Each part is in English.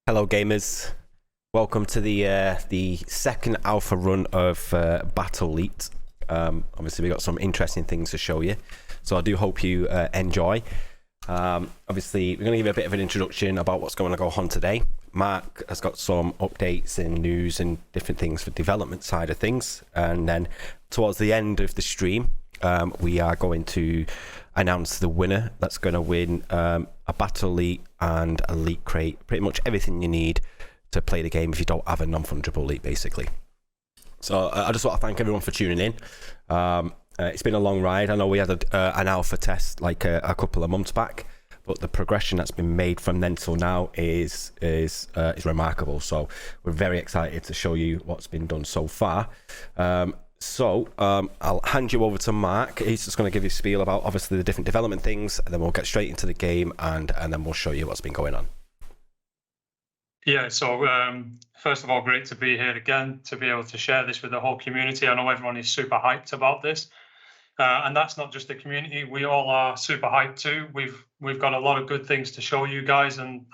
Hello gamers, welcome to the second alpha run of Battle Leet. Obviously we got some interesting things to show you, so I do hope you enjoy. Obviously we're going to give you a bit of an introduction about what's going to go on today. Mark has got some updates and news and different things for development side of things, and then towards the end of the stream we are going to announce the winner that's going to win a Battle Leet and a Leet crate, pretty much everything you need to play the game if you don't have a non-fungible Leet basically. So I just want to thank everyone for tuning in. It's been a long ride. I know we had an alpha test like a couple of months back, but the progression that's been made from then till now is remarkable. So we're very excited to show you what's been done so far. So I'll hand you over to Mark. He's just going to give you a spiel about obviously the different development things, and then we'll get straight into the game, and then we'll show you what's been going on. Yeah, so first of all, great to be here again, to be able to share this with the whole community. I know everyone is super hyped about this, and that's not just the community. We all are super hyped too. We've got a lot of good things to show you guys, and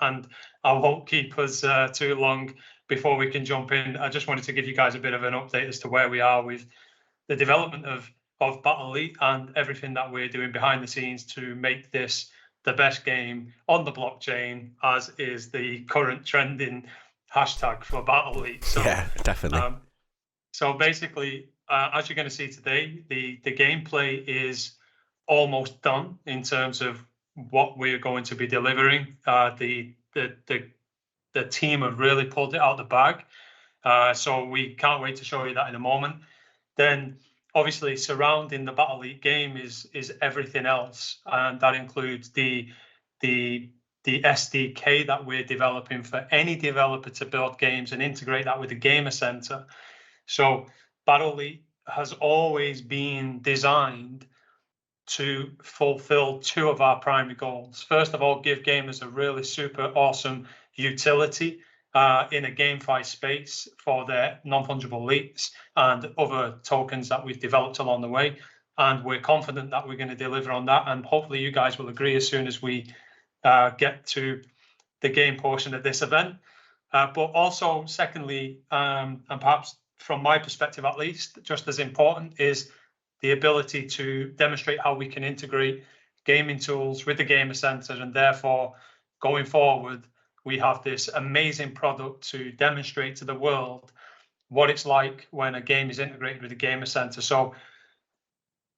I won't keep us too long before we can jump in. I just wanted to give you guys a bit of an update as to where we are with the development of Battle Leet and everything that we're doing behind the scenes to make this the best game on the blockchain, as is the current trending hashtag for Battle Leet. So, yeah, definitely. So basically, as you're going to see today, the gameplay is almost done in terms of what we're going to be delivering. The team have really pulled it out the bag, so we can't wait to show you that in a moment. Then obviously surrounding the Battle Leet game is everything else, and that includes the SDK that we're developing for any developer to build games and integrate that with the Gamer Center. So Battle Leet has always been designed to fulfill two of our primary goals. First of all, give gamers a really super awesome utility in a GameFi space for their non-fungible Leets and other tokens that we've developed along the way. And we're confident that we're going to deliver on that. And hopefully you guys will agree as soon as we get to the game portion of this event. But also, secondly, and perhaps from my perspective at least, just as important, is the ability to demonstrate how we can integrate gaming tools with the Gamer Center, and therefore going forward we have this amazing product to demonstrate to the world what it's like when a game is integrated with the Gamer Center. So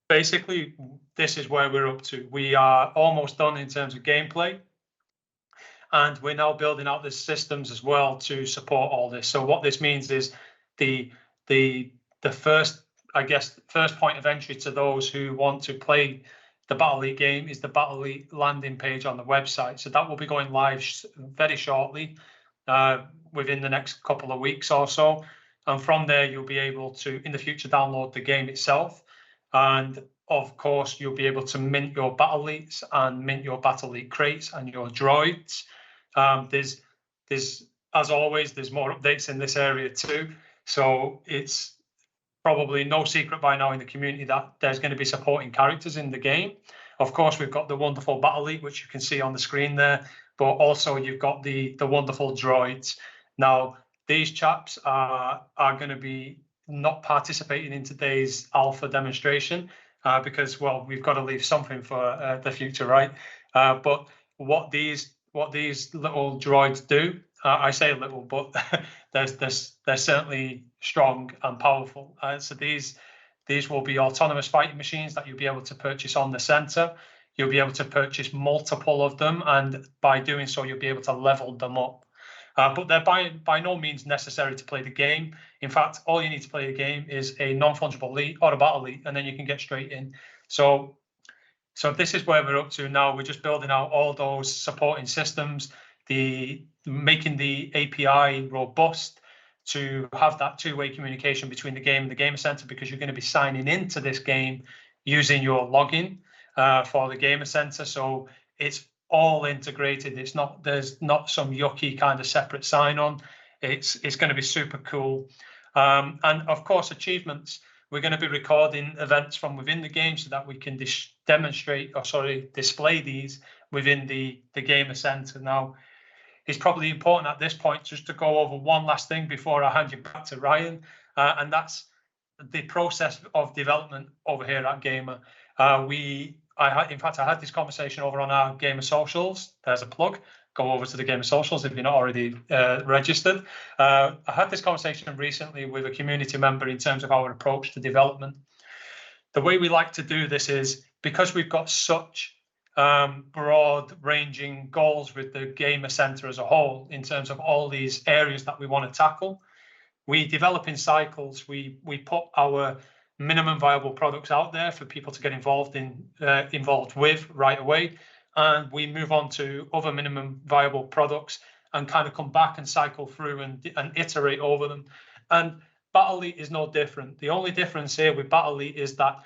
basically this is where we're up to. We are almost done in terms of gameplay, and we're now building out the systems as well to support all this. So what this means is the the first point of entry to those who want to play the Battle League game is the Battle League landing page on the website. So that will be going live very shortly, within the next couple of weeks or so. And from there, you'll be able to, in the future, download the game itself. And of course, you'll be able to mint your Battle Leagues and mint your Battle League crates and your droids. There's, as always, there's more updates in this area too. So it's probably no secret by now in the community that there's going to be supporting characters in the game. Of course, we've got the wonderful Battle League, which you can see on the screen there, but also you've got the wonderful droids. Now, these chaps are going to be not participating in today's alpha demonstration because, well, we've got to leave something for the future, right? But what these little droids do, I say little, but they're certainly strong and powerful. So these will be autonomous fighting machines that you'll be able to purchase on the center. You'll be able to purchase multiple of them, and by doing so, you'll be able to level them up. But they're by no means necessary to play the game. In fact, all you need to play the game is a non-fungible Leet or a Battle League, and then you can get straight in. So this is where we're up to now. We're just building out all those supporting systems, making the API robust to have that two-way communication between the game and the Gamer Center, because you're going to be signing into this game using your login for the Gamer Center. So it's all integrated. There's not some yucky kind of separate sign-on. It's going to be super cool. And of course, achievements. We're going to be recording events from within the game so that we can display these within the Gamer Center. Now, it's probably important at this point just to go over one last thing before I hand you back to Ryan, and that's the process of development over here at Gamer. In fact, I had this conversation over on our Gamer Socials. There's a plug. Go over to the Gamer Socials if you're not already registered. I had this conversation recently with a community member in terms of our approach to development. The way we like to do this is, because we've got such broad-ranging goals with the Gamer Center as a whole in terms of all these areas that we want to tackle, we develop in cycles. We put our minimum viable products out there for people to get involved with right away, and we move on to other minimum viable products and kind of come back and cycle through and iterate over them. And Battle League is no different. The only difference here with Battle League is that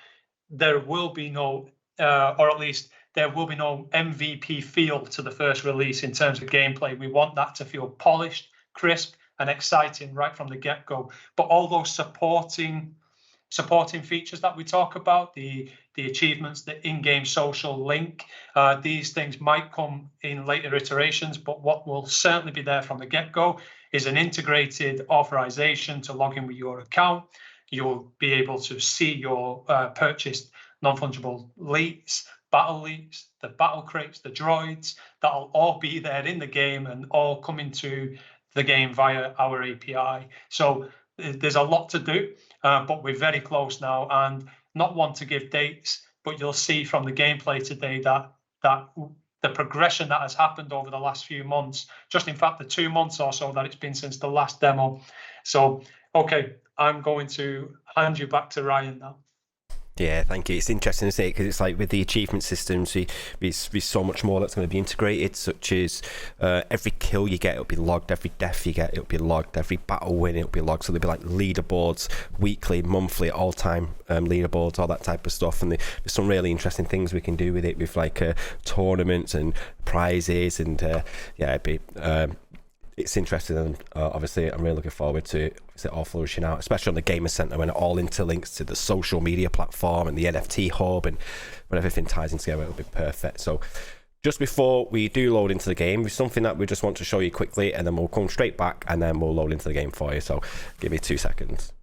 there will be no, or at least there will be no MVP feel to the first release in terms of gameplay. We want that to feel polished, crisp, and exciting right from the get-go. But all those supporting features that we talk about, the achievements, the in-game social link, these things might come in later iterations, but what will certainly be there from the get-go is an integrated authorization to log in with your account. You'll be able to see your purchased non-fungible Leets, Battle Leagues, the battle crates, the droids. That'll all be there in the game and all come into the game via our API. So there's a lot to do, but we're very close now, and not one to give dates, but you'll see from the gameplay today that the progression that has happened over the last few months, just in fact the 2 months or so that it's been since the last demo. So, okay, I'm going to hand you back to Ryan now. Yeah, thank you. It's interesting, isn't it? Because it's like with the achievement systems, there's so much more that's going to be integrated, such as every kill you get, it'll be logged. Every death you get, it'll be logged. Every battle win, it'll be logged. So there'll be like leaderboards, weekly, monthly, all-time leaderboards, all that type of stuff. And there's some really interesting things we can do with it, with like tournaments and prizes, and it'd be... it's interesting, and obviously I'm really looking forward to it all flourishing out, especially on the Gamer Center when it all interlinks to the social media platform and the NFT hub, and when everything ties in together, it'll be perfect. So just before we do load into the game, there's something that we just want to show you quickly, and then we'll come straight back and then we'll load into the game for you. So give me 2 seconds.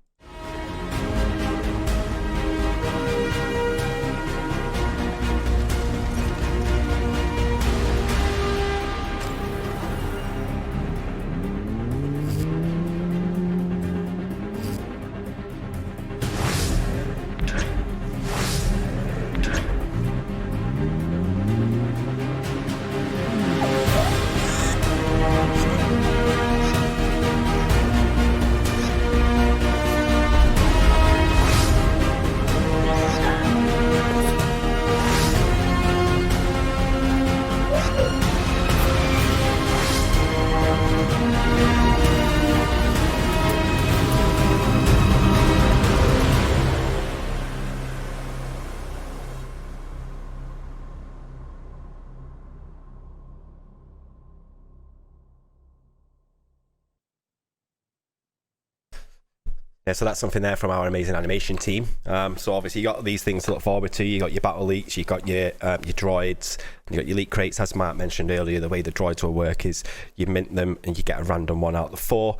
Yeah, so that's something there from our amazing animation team. So obviously you got these things to look forward to. You got your battle leets, you got your droids, you got your Leet crates. As Mark mentioned earlier, the way the droids will work is you mint them and you get a random one out of the 4,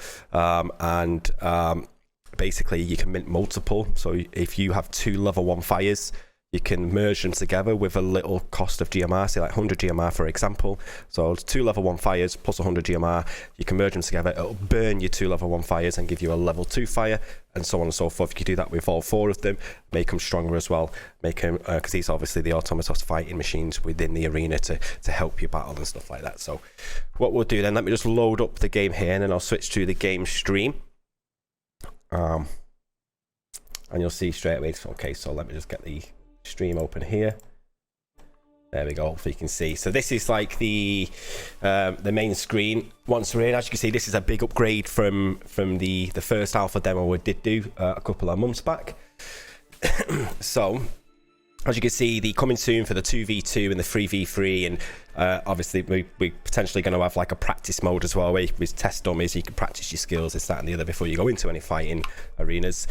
basically you can mint multiple. So if you have 2 level 1 fires, you can merge them together with a little cost of GMR, say like 100 GMR for example. So 2 level 1 fires plus 100 GMR, you can merge them together. It'll burn your 2 level 1 fires and give you a level 2 fire, and so on and so forth. You can do that with all 4 of them, make them stronger as well, make them, because these are obviously the automatos fighting machines within the arena to help you battle and stuff like that. So what we'll do then, let me just load up the game here and then I'll switch to the game stream. And you'll see straight away, okay, so let me just get the stream open here. There we go. Hopefully you can see. So this is like the main screen. Once we're in, as you can see, this is a big upgrade from the first alpha demo we did do a couple of months back. So as you can see, the coming soon for the 2v2 and the 3v3, and obviously we're potentially going to have like a practice mode as well, where with test dummies you can practice your skills, this, that and the other before you go into any fighting arenas.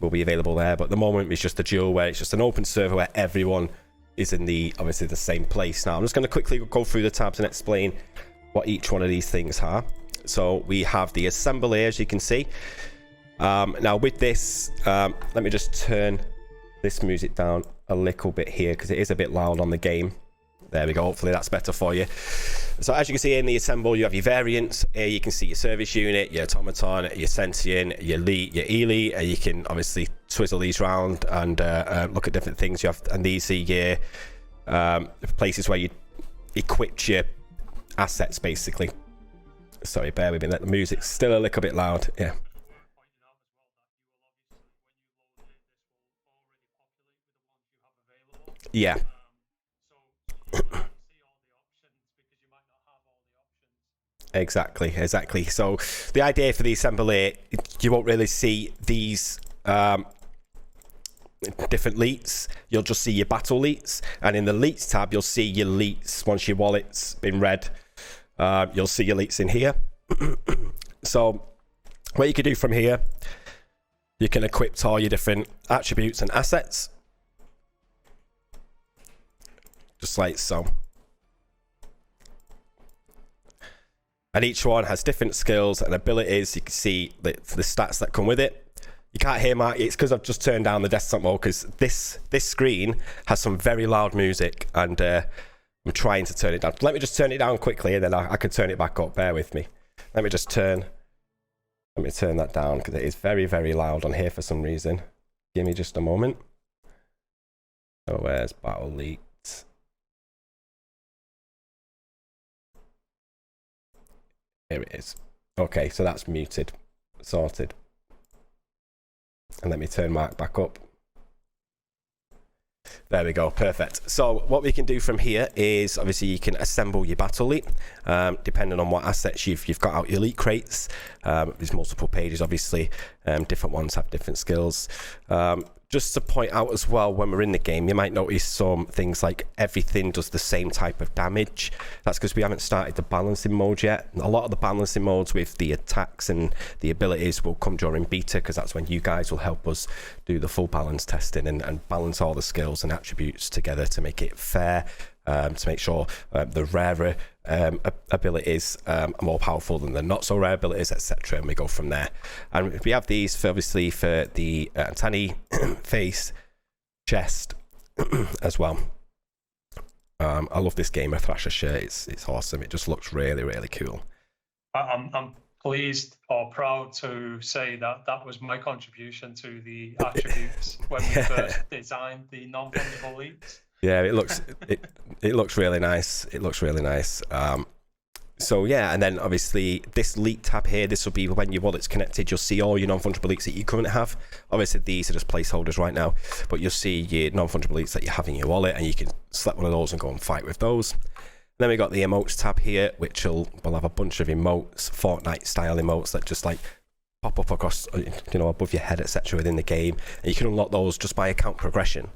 Will be available there, but at the moment it's just a duel where it's just an open server where everyone is in obviously the same place. Now I'm just going to quickly go through the tabs and explain what each one of these things are. So we have the assemble here, as you can see. Now with this, let me just turn this music down a little bit here because it is a bit loud on the game. There we go. Hopefully that's better for you. So as you can see in the assemble, you have your variants. Here you can see your service unit, your automaton, your sentient, your Leet, your elite. And you can obviously twizzle these around and look at different things. You have, and these are your places where you equip your assets, basically. Sorry, bear with me. The music's still a little bit loud. Yeah. Yeah. Exactly. So the idea for the assembly, you won't really see these different Leets. You'll just see your battle Leets, and in the Leets tab you'll see your Leets. Once your wallet's been read, you'll see your Leets in here. So what you can do from here, you can equip all your different attributes and assets, just like so. And each one has different skills and abilities. You can see the stats that come with it. You can't hear Mark. It's because I've just turned down the desktop mode, because this screen has some very loud music, and I'm trying to turn it down. Let me just turn it down quickly, and then I can turn it back up. Bear with me. Let me turn that down, because it is very, very loud on here for some reason. Give me just a moment. So where's Battle Leet? Here it is. Okay, so that's muted. Sorted. And let me turn Mark back up. There we go, perfect. So what we can do from here is, obviously you can assemble your battle Leet, depending on what assets you've got out your Leet crates. There's multiple pages, obviously. Different ones have different skills. Just to point out as well, when we're in the game, you might notice some things like everything does the same type of damage. That's because we haven't started the balancing mode yet. A lot of the balancing modes with the attacks and the abilities will come during beta, because that's when you guys will help us do the full balance testing and balance all the skills and attributes together to make it fair, to make sure the rarer abilities are more powerful than the not so rare abilities, etc. And we go from there. And we have these obviously for the Tani face, chest as well. I love this Gamer Thrasher shirt. It's awesome. It just looks really, really cool. I'm pleased or proud to say that was my contribution to the attributes when we first designed the non-fungible Leets. Yeah, it looks really nice. It looks really nice. So yeah, and then obviously this Leet tab here, this will be when your wallet's connected. You'll see all your non-fungible Leets that you currently have. Obviously these are just placeholders right now, but you'll see your non-fungible Leets that you have in your wallet, and you can select one of those and go and fight with those. Then we got the emotes tab here, which will have a bunch of emotes, Fortnite style emotes that just like pop up across, above your head, etc. within the game, and you can unlock those just by account progression.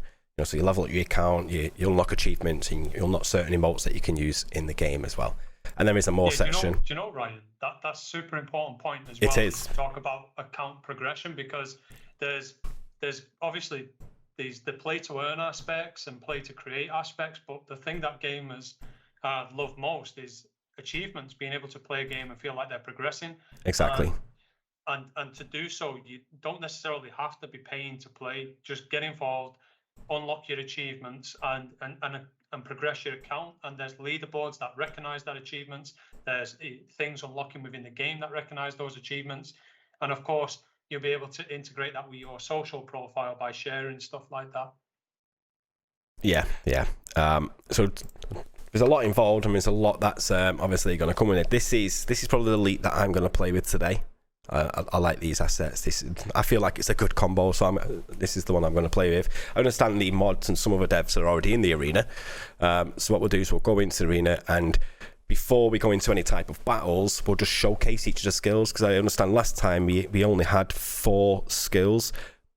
So you level up your account, you unlock achievements, and you unlock certain emotes that you can use in the game as well. and there is a more section. Do you know, Ryan? That's super important point as well. It is. To talk about account progression, because there's obviously the play to earn aspects and play to create aspects, but the thing that gamers love most is achievements, being able to play a game and feel like they're progressing. Exactly. And to do so, you don't necessarily have to be paying to play. Just get involved, unlock your achievements, and progress your account. And there's leaderboards that recognize that achievements. There's things unlocking within the game that recognize those achievements. And of course, you'll be able to integrate that with your social profile by sharing stuff like that. Yeah. So there's a lot involved. I mean, there's a lot that's obviously going to come with it. This is probably the Leet that I'm going to play with today. I like these assets. I feel like it's a good combo, so this is the one I'm going to play with. I understand the mods and some other devs are already in the arena. So what we'll do is we'll go into the arena, and before we go into any type of battles, we'll just showcase each of the skills, because I understand last time we only had 4 skills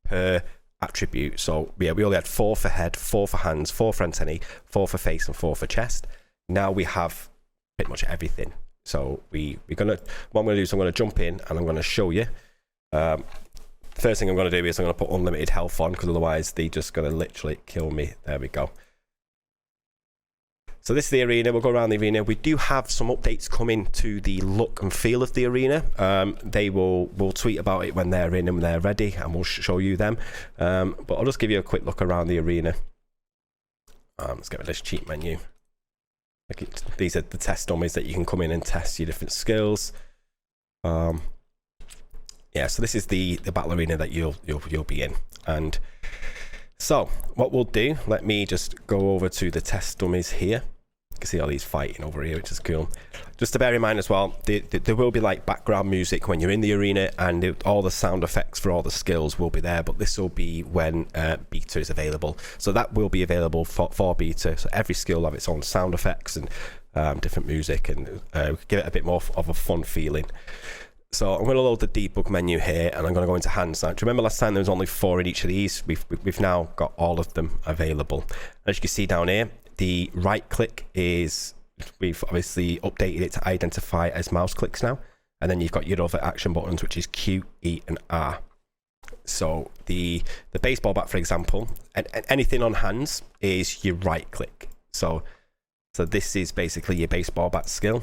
per attribute. So yeah, we only had 4 for head, 4 for hands, 4 for antennae, 4 for face, and 4 for chest. Now we have pretty much everything. So what I'm going to do is I'm going to jump in and I'm going to show you. First thing I'm going to do is I'm going to put unlimited health on, because otherwise they're just going to literally kill me. There we go. So this is the arena. We'll go around the arena. We do have some updates coming to the look and feel of the arena. We'll tweet about it when they're in and when they're ready, and we'll show you them. But I'll just give you a quick look around the arena. Let's get rid of this cheat menu. These are the test dummies that you can come in and test your different skills. Yeah, so this is the battle arena that you'll be in. And so what we'll do, let me just go over to the test dummies here. You can see all these fighting over here, which is cool. Just to bear in mind as well, there will be like background music when you're in the arena, and all the sound effects for all the skills will be there, but this will be when beta is available. So that will be available for beta. So every skill will have its own sound effects and different music, and give it a bit more of a fun feeling. So I'm going to load the debug menu here, and I'm going to go into hands now. Do you remember last time there was only 4 in each of these? We've now got all of them available. As you can see down here, the right click is, we've obviously updated it to identify as mouse clicks now. And then you've got your other action buttons, which is Q, E, and R. So the baseball bat, for example, and anything on hands is your right click. So this is basically your baseball bat skill.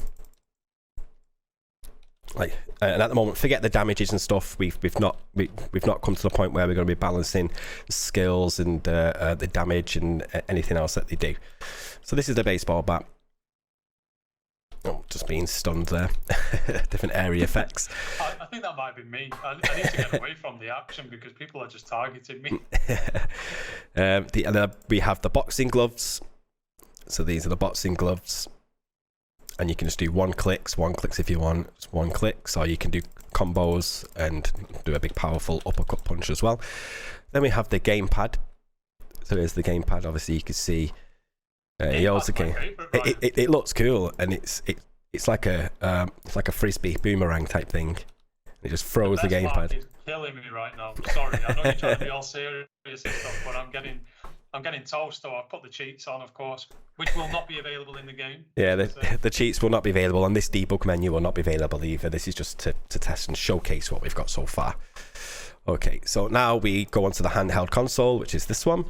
And at the moment, forget the damages and stuff. We've not come to the point where we're going to be balancing skills and the damage and anything else that they do. So this is the baseball bat. Oh, just being stunned there. Different area effects. I think that might be me. I need to get away from the action because people are just targeting me. And then we have the boxing gloves. So these are the boxing gloves. And you can just do one clicks if you want. It's one clicks, or you can do combos and do a big powerful uppercut punch as well. Then we have the gamepad. So there's the gamepad. Obviously, you can see. It looks cool, and it's like a frisbee boomerang type thing. It just throws the gamepad. It's killing me right now. Sorry, I know you're trying to be all serious and stuff, but I'm getting toast, so I've put the cheats on, of course, which will not be available in the game. Yeah, the cheats will not be available, and this debug menu will not be available either. This is just to test and showcase what we've got so far. Okay, so now we go onto the handheld console, which is this one.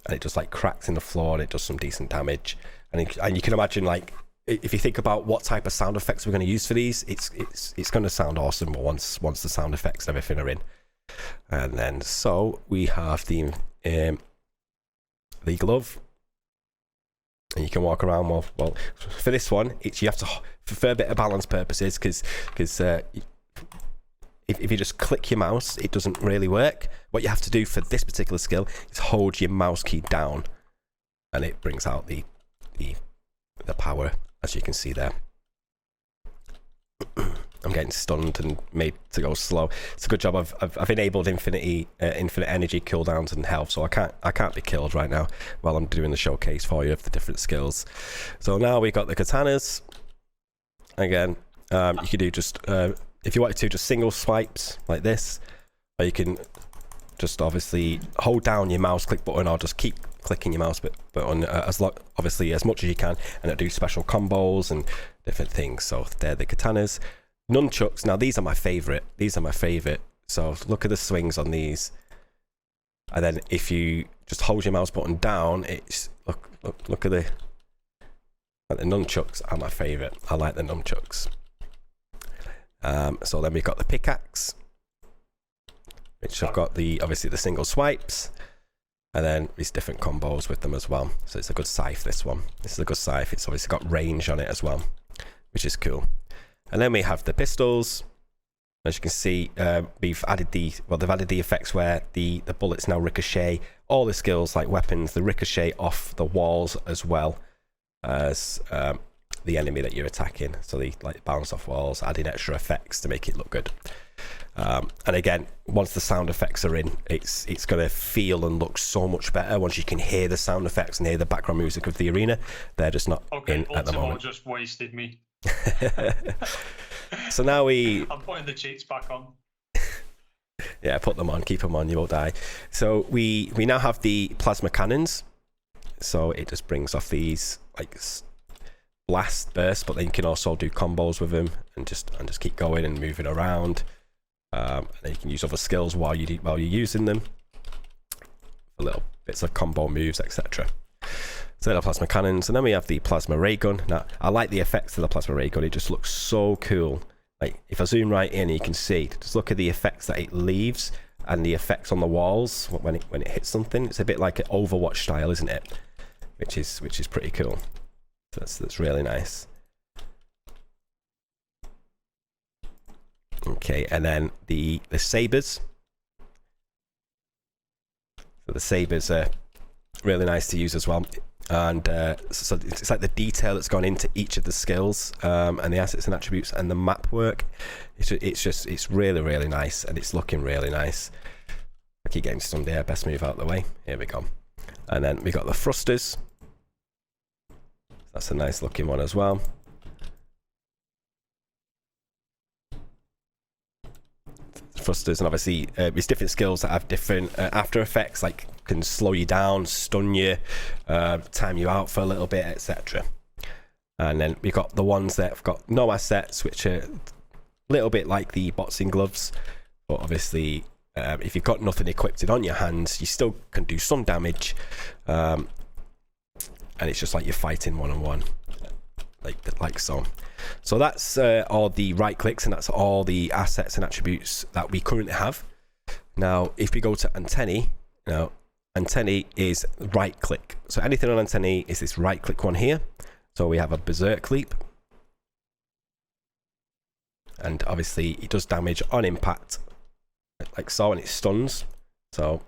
And it just like cracks in the floor, and it does some decent damage. And you can imagine, like, if you think about what type of sound effects we're going to use for these, it's going to sound awesome once the sound effects and everything are in. And then so we have the glove, and you can walk around. Well, for this one, you have to, for a bit of balance purposes, because if you just click your mouse, it doesn't really work. What you have to do for this particular skill is hold your mouse key down, and it brings out the power, as you can see there. I'm getting stunned and made to go slow. It's a good job. I've enabled infinite energy cooldowns and health, so I can't be killed right now while I'm doing the showcase for you of the different skills. So now we've got the katanas. Again, you can do just if you wanted to, just single swipes like this, or you can just obviously hold down your mouse click button, or just keep clicking your mouse button obviously as much as you can, and it'll do special combos and different things. So they're the katanas. Nunchucks, now these are my favorite. So look at the swings on these, and then if you just hold your mouse button down, it's look at the nunchucks are my favorite. I like the nunchucks. So then we've got the pickaxe, which have got obviously the single swipes, and then these different combos with them as well. So it's a good scythe, this one. This is a good scythe. It's obviously got range on it as well, which is cool. And then we have the pistols. As you can see, they've added the effects where the bullets now ricochet. All the skills like weapons, the ricochet off the walls as well as the enemy that you're attacking. So they like bounce off walls, adding extra effects to make it look good. And again, once the sound effects are in, it's going to feel and look so much better once you can hear the sound effects and hear the background music of the arena. They're just not in at the moment. Just wasted me. So now I'm putting the cheats back on. Yeah, put them on, keep them on, you won't die. So we now have the plasma cannons. So it just brings off these like blast bursts, but then you can also do combos with them and just keep going and moving around. And then you can use other skills while you're using them, a little bits of combo moves, etc. So the plasma cannons, and then we have the plasma ray gun. Now I like the effects of the plasma ray gun. It just looks so cool. Like if I zoom right in, you can see. Just look at the effects that it leaves and the effects on the walls when it hits something. It's a bit like an Overwatch style, isn't it? Which is pretty cool. So that's really nice. Okay, and then the sabers. So the sabers are really nice to use as well. And so it's like the detail that's gone into each of the skills and the assets and attributes and the map work. It's really, really nice, and it's looking really nice. I keep getting stunned there. Best move out of the way. Here we go. And then we got the thrusters. That's a nice looking one as well. Thrusters, and obviously it's different skills that have different after effects, like can slow you down, stun you, time you out for a little bit, etc. And then we got the ones that have got no assets, which are a little bit like the boxing gloves, but obviously if you've got nothing equipped on your hands, you still can do some damage, and it's just like you're fighting one-on-one, like so. So that's all the right clicks, and that's all the assets and attributes that we currently have. Now, if we go to antennae, now antennae is right click. So anything on antennae is this right click one here. So we have a berserk leap, and obviously it does damage on impact, like so, and it stuns. So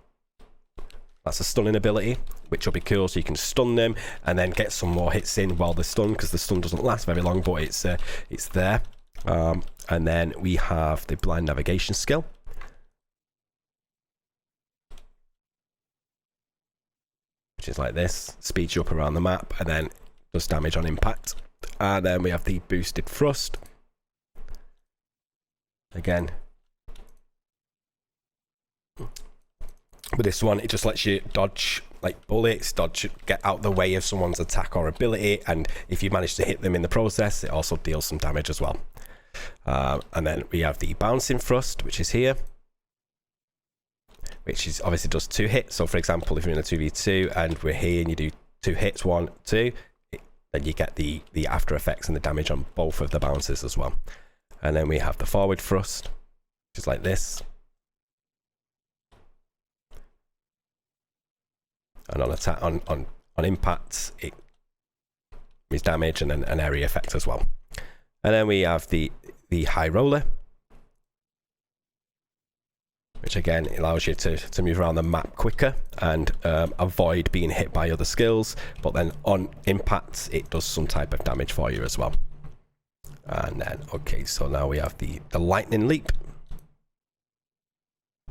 that's a stunning ability, which will be cool, so you can stun them and then get some more hits in while they're stunned, because the stun doesn't last very long, but it's there. And then we have the blind navigation skill, which is like this, speeds you up around the map and then does damage on impact. And then we have the boosted thrust. Again, with this one, it just lets you dodge like bullets, get out the way of someone's attack or ability, and if you manage to hit them in the process, it also deals some damage as well. And then we have the bouncing thrust, which is here, which is obviously does 2 hits. So for example, if you're in a 2v2 and we're here and you do 2 hits, 1, 2, then you get the after effects and the damage on both of the bounces as well. And then we have the forward thrust, which is like this. And on attack, on impact, it is damage and then an area effect as well. And then we have the high roller, which again allows you to move around the map quicker and avoid being hit by other skills. But then on impact, it does some type of damage for you as well. And then okay, so now we have the lightning leap.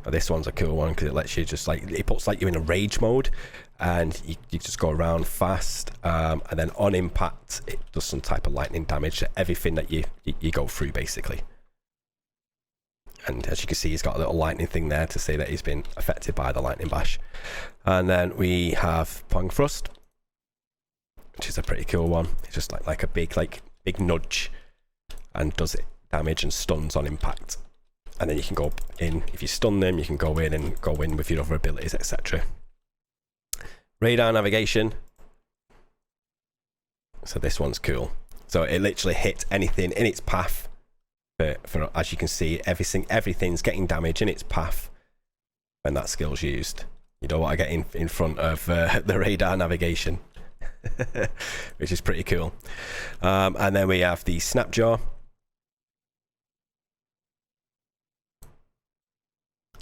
This one's a cool one because it lets you just like, it puts like you in a rage mode, and you just go around fast, and then on impact it does some type of lightning damage to everything that you go through basically. And as you can see, he's got a little lightning thing there to say that he's been affected by the lightning bash. And then we have Pong Thrust, which is a pretty cool one. It's just like a big nudge, and does it damage and stuns on impact. And then you can go in, if you stun them, you can go in and go in with your other abilities, etc. Radar navigation. So this one's cool. So it literally hits anything in its path. For as you can see, everything's getting damage in its path when that skill's used. You don't want to get in front of the radar navigation, which is pretty cool. And then we have the Snapjaw.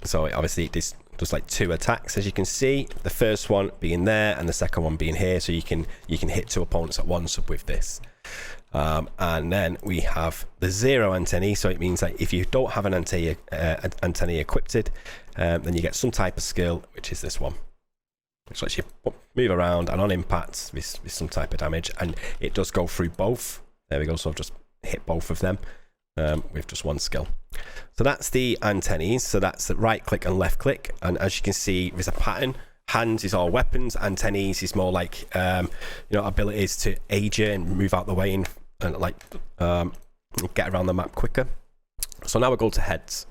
So obviously it does like 2 attacks, as you can see. The first one being there and the second one being here, so you can hit 2 opponents at once with this. And then we have the 0 antennae, so it means that if you don't have an antennae equipped, then you get some type of skill, which is this one, which lets you move around and on impact with some type of damage, and it does go through both. There we go, so I've just hit both of them with just one skill. So that's the antennae, so that's the right click and left click, and as you can see there's a pattern. Hands is all weapons, antennae is more like abilities to aid you and move out the way and get around the map quicker. So now we'll go to heads.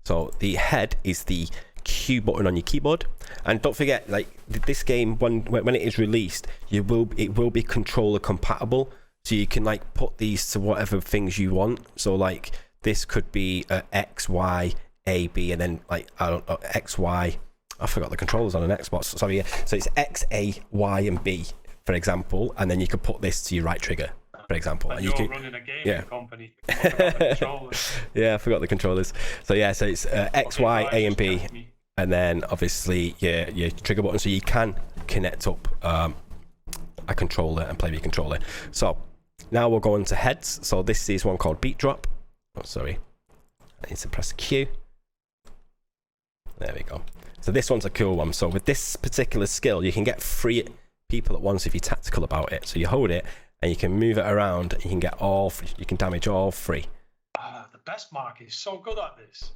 So the head is the Q button on your keyboard, and don't forget, like this game, when it is released, it will be controller compatible, so you can like put these to whatever things you want. So like this could be X, Y, A, B, and then like I don't know, X, Y. I forgot the controllers on an Xbox. Sorry, yeah. So it's X, A, Y, and B, for example, and then you can put this to your right trigger, for example. And you can running a game company. Yeah, I forgot the controllers. So yeah, so it's X, Y, A, and B, and then obviously your trigger button, so you can connect up a controller and play with your controller. So now we'll go into heads. So this is one called Beat Drop. Oh, sorry, I need to press Q. There we go. So this one's a cool one. So with this particular skill, you can get 3 people at once if you're tactical about it. So you hold it and you can move it around, and you can get you can damage all 3. The best Mark is so good at this.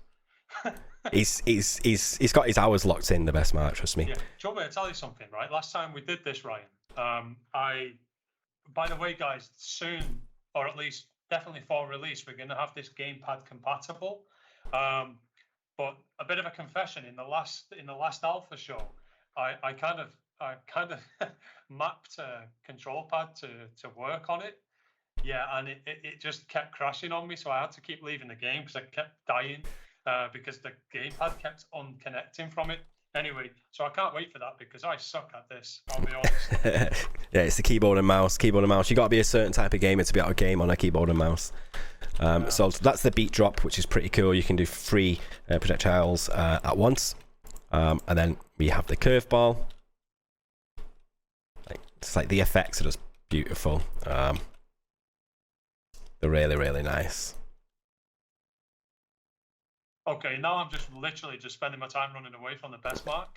he's got his hours locked in, the best Mark, trust me. Yeah. Do you want me to tell you something, right? Last time we did this, Ryan, by the way, guys, soon, or at least definitely for release, we're going to have this gamepad compatible. But a bit of a confession, in the last alpha show, I kind of mapped a control pad to work on it. Yeah, and it just kept crashing on me, so I had to keep leaving the game because I kept dying because the gamepad kept unconnecting from it. Anyway, so I can't wait for that because I suck at this, I'll be honest. Yeah, it's the keyboard and mouse. You got to be a certain type of gamer to be able to game on a keyboard and mouse. So that's the Beat Drop, which is pretty cool. You can do 3 projectiles at once. And then we have the Curveball. It's like the effects are just beautiful. They're really, really nice. Okay, now I'm just literally spending my time running away from the best Mark.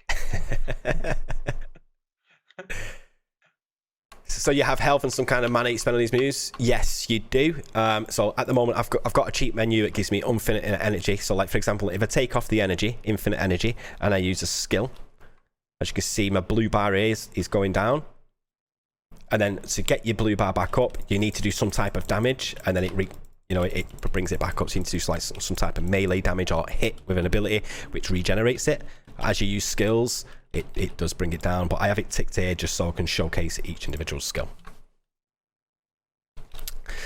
So you have health and some kind of mana you spend on these moves? Yes, you do. So at the moment, I've got a cheat menu that gives me infinite energy. So like, for example, if I take off the energy, infinite energy, and I use a skill, as you can see, my blue bar is going down. And then to get your blue bar back up, you need to do some type of damage, and then it brings it back up. So you need to do like some type of melee damage or hit with an ability, which regenerates it. As you use skills, it does bring it down, but I have it ticked here just so I can showcase each individual skill.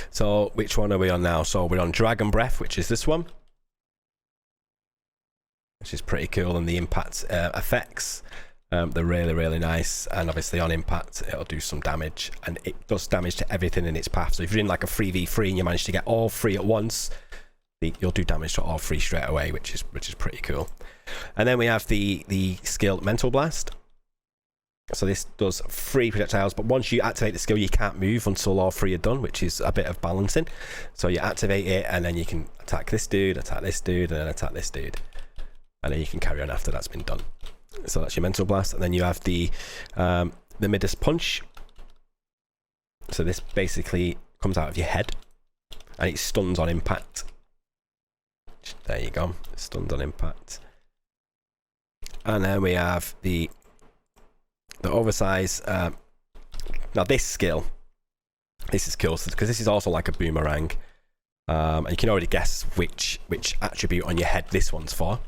So which one are we on now? So we're on Dragon Breath, which is this one, which is pretty cool, and the impact effects, they're really, really nice, and obviously on impact it'll do some damage, and it does damage to everything in its path. So if you're in like a 3v3 and you manage to get all 3 at once, you'll do damage to all 3 straight away, which is pretty cool. And then we have the skill Mental Blast. So this does 3 projectiles, but once you activate the skill, you can't move until all 3 are done, which is a bit of balancing. So you activate it, and then you can attack this dude, and then attack this dude, and then you can carry on after that's been done. So that's your Mental Blast. And then you have the Midas Punch. So this basically comes out of your head, and it stuns on impact. There you go. Stunned on impact. And then we have the oversize. Now this skill, this is cool because this is also like a boomerang. And you can already guess which attribute on your head this one's for.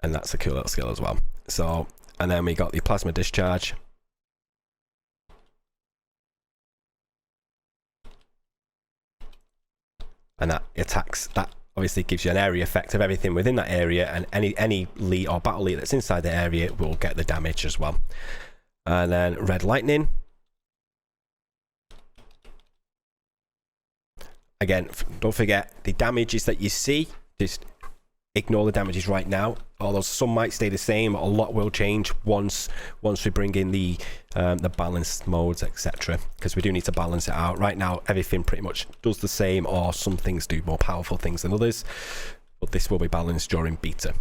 And that's a cool little skill as well. So, and then we got the plasma discharge. And that attacks, that obviously gives you an area effect of everything within that area, and any Leet or battle Leet that's inside the area will get the damage as well. And then red lightning. Again, don't forget the damages that you see, just ignore the damages right now, although some might stay the same. A lot will change once we bring in the balanced modes, etc., because we do need to balance it out. Right now everything pretty much does the same, or some things do more powerful things than others, but this will be balanced during beta.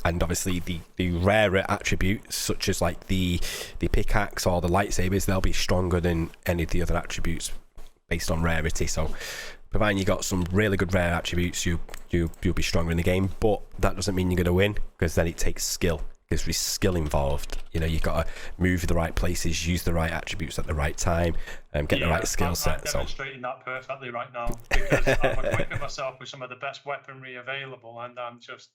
And obviously the rarer attributes, such as like the pickaxe or the lightsabers, they'll be stronger than any of the other attributes based on rarity. So providing you got some really good rare attributes, you'll be stronger in the game. But that doesn't mean you're going to win, because then it takes skill. There's skill involved. You know, you've got to move to the right places, use the right attributes at the right time, and get the right skill set. I'm demonstrating that perfectly right now, because I'm equipping myself with some of the best weaponry available, and I'm just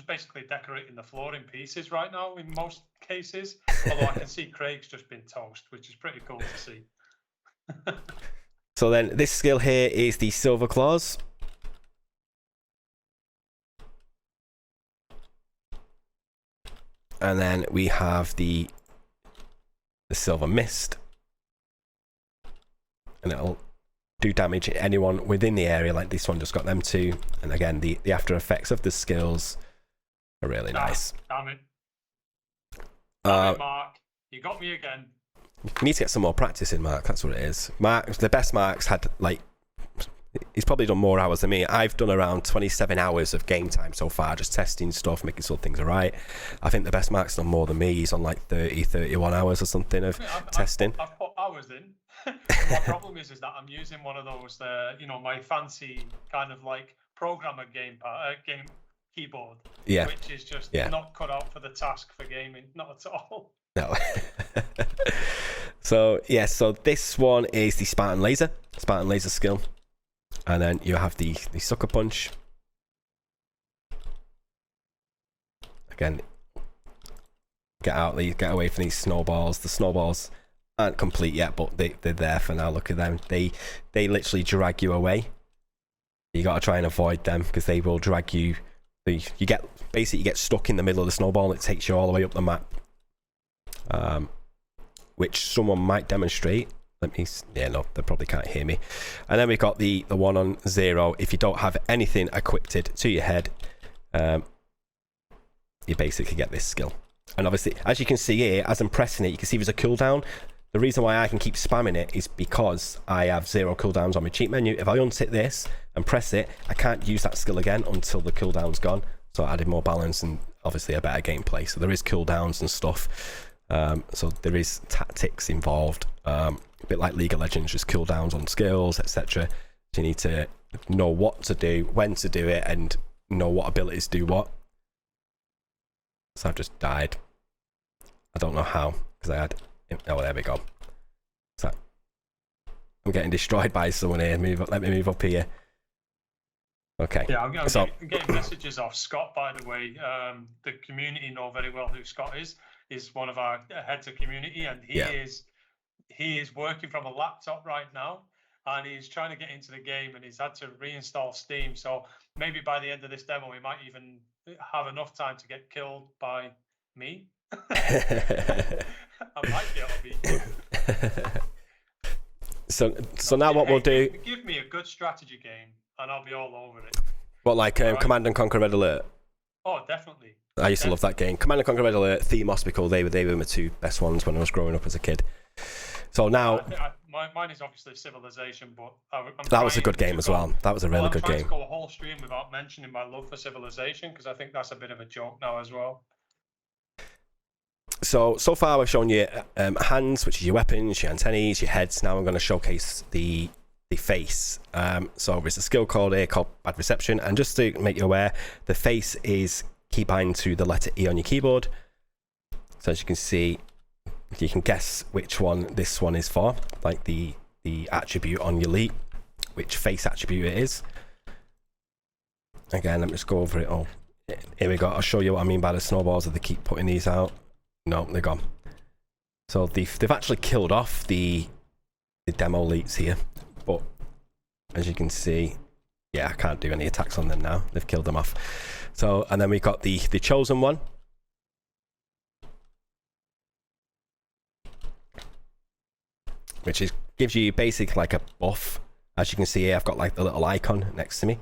basically decorating the floor in pieces right now in most cases. Although I can see Craig's just been toast, which is pretty cool to see. So then this skill here is the Silver Claws. And then we have the Silver Mist. And it'll do damage to anyone within the area, like this one just got them two. And again, the after effects of the skills are really nice. Damn it. Damn it, Mark. You got me again. You need to get some more practice in, Mark. That's what it is. Mark, the best Mark's had, like, he's probably done more hours than me. I've done around 27 hours of game time so far, just testing stuff, making sure things are right. I think the best Mark's done more than me. He's on like 31 hours or something of testing. I've put hours in. My problem is that I'm using one of those, my fancy kind of like programmer game keyboard, which is just not cut out for the task for gaming, not at all. No. So this one is the Spartan Laser skill, and then you have the Sucker Punch. Again, get away from these snowballs. The snowballs aren't complete yet, but they're there for now. Look at them. They literally drag you away. You got to try and avoid them, because they will drag you. You get stuck in the middle of the snowball, and it takes you all the way up the map. Which someone might demonstrate. No, they probably can't hear me. And then we've got the one on 0. If you don't have anything equipped to your head, you basically get this skill. And obviously, as you can see here, as I'm pressing it, you can see there's a cooldown. The reason why I can keep spamming it is because I have 0 cooldowns on my cheat menu. If I untick this and press it, I can't use that skill again until the cooldown's gone. So I added more balance and obviously a better gameplay. So there is cooldowns and stuff. So there is tactics involved, a bit like League of Legends, just cooldowns on skills, etc. So you need to know what to do, when to do it, and know what abilities do what. So I've just died. I don't know how, because I had... Oh, there we go. So I'm getting destroyed by someone here. Let me move up here. Okay. Yeah, I'm getting messages off Scott, by the way. The community know very well who Scott is. Is one of our heads of community, and he is working from a laptop right now, and he's trying to get into the game, and he's had to reinstall Steam. So maybe by the end of this demo, we might even have enough time to get killed by me. I might be able to beat you. So now what we'll do? Give me a good strategy game, and I'll be all over it. What, like Command and Conquer Red Alert? Oh, definitely. I used to love that game. Command & Conquer Red Alert, Theme Hospital, they were my two best ones when I was growing up as a kid. So now... mine is obviously Civilization, but... that was a good game as well. That was a really good game. I'm trying to go a whole stream without mentioning my love for Civilization, because I think that's a bit of a joke now as well. So far we've shown you hands, which is your weapons, your antennae, your heads. Now I'm going to showcase the face. So there's a skill called here called Bad Reception, and just to make you aware, the face is keybind to the letter E on your keyboard. So as you can see, you can guess which one this one is for, like the attribute on your Leet, which face attribute it is. Again, let me just go over it all. Here we go. I'll show you what I mean by the snowballs, that they keep putting these out. No, they're gone. So they've actually killed off the demo Leets here, but as you can see, yeah, I can't do any attacks on them now. They've killed them off. So, and then we got the chosen one, which gives you basically like a buff. As you can see here, I've got like the little icon next to me.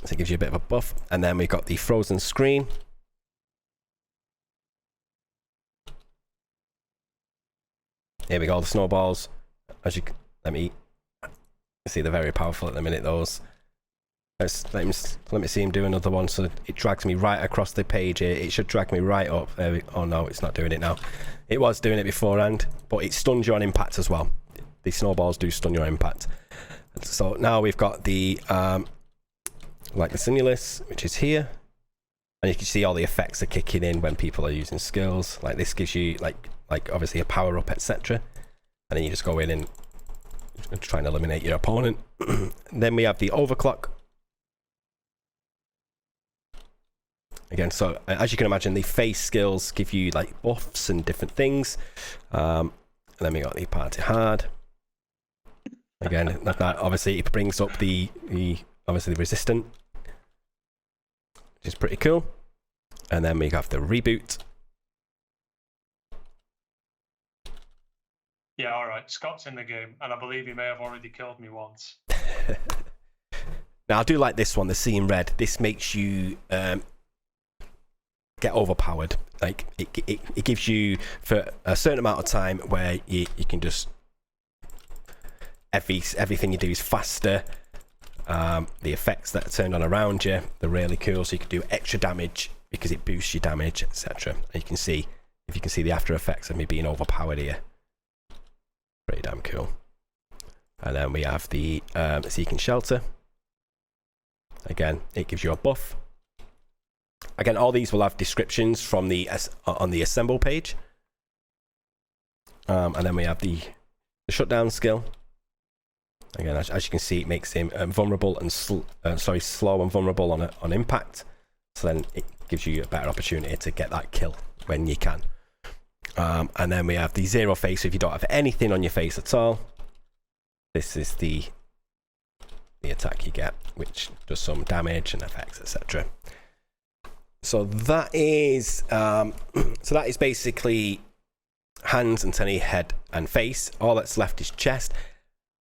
So it gives you a bit of a buff. And then we got the frozen screen. Here we go, the snowballs. As you let me see, they're very powerful at the minute, those. Let me see him do another one. So it drags me right across the page here. It should drag me right up. Oh no, it's not doing it now. It was doing it beforehand, but it stuns you on impact as well. The snowballs do stun your impact. So now we've got the like the simulus, which is here, and you can see all the effects are kicking in when people are using skills. Like this gives you like obviously a power up, etc. And then you just go in and try and eliminate your opponent. Then we have the overclock. Again, so as you can imagine, the face skills give you like buffs and different things. And then we got the party hard. Again, that obviously it brings up the obviously the resistant, which is pretty cool. And then we have the reboot. Yeah, all right. Scott's in the game, and I believe he may have already killed me once. Now I do like this one, the C in red. This makes you get overpowered. Like it gives you for a certain amount of time where you can just everything you do is faster. The effects that are turned on around you, they're really cool. So you can do extra damage because it boosts your damage, etc. And you can see, if you can see the after effects of me being overpowered here. Pretty damn cool. And then we have the Seeking Shelter. Again, it gives you a buff. Again, all these will have descriptions from on the assemble page. And then we have the shutdown skill. Again, as you can see, it makes him vulnerable and slow and vulnerable on impact. So then it gives you a better opportunity to get that kill when you can. And then we have the zero face. So if you don't have anything on your face at all, this is the attack you get, which does some damage and effects, etc. So that is basically hands, antennae, head, and face. All that's left is chest.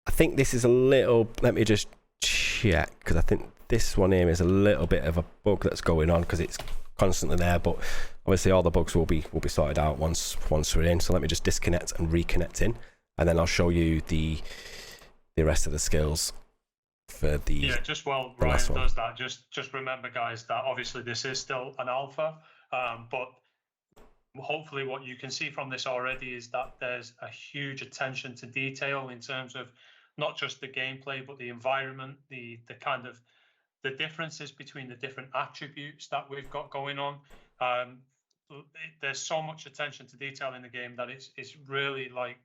I think this is a little. Let me just check, because I think this one here is a little bit of a bug that's going on because it's constantly there. But obviously, all the bugs will be sorted out once we're in. So let me just disconnect and reconnect in, and then I'll show you the rest of the skills for the. Yeah, just while Ryan does that, just remember, guys, that obviously this is still an alpha, but hopefully what you can see from this already is that there's a huge attention to detail in terms of not just the gameplay, but the environment, the kind of the differences between the different attributes that we've got going on. There's so much attention to detail in the game that it's really like,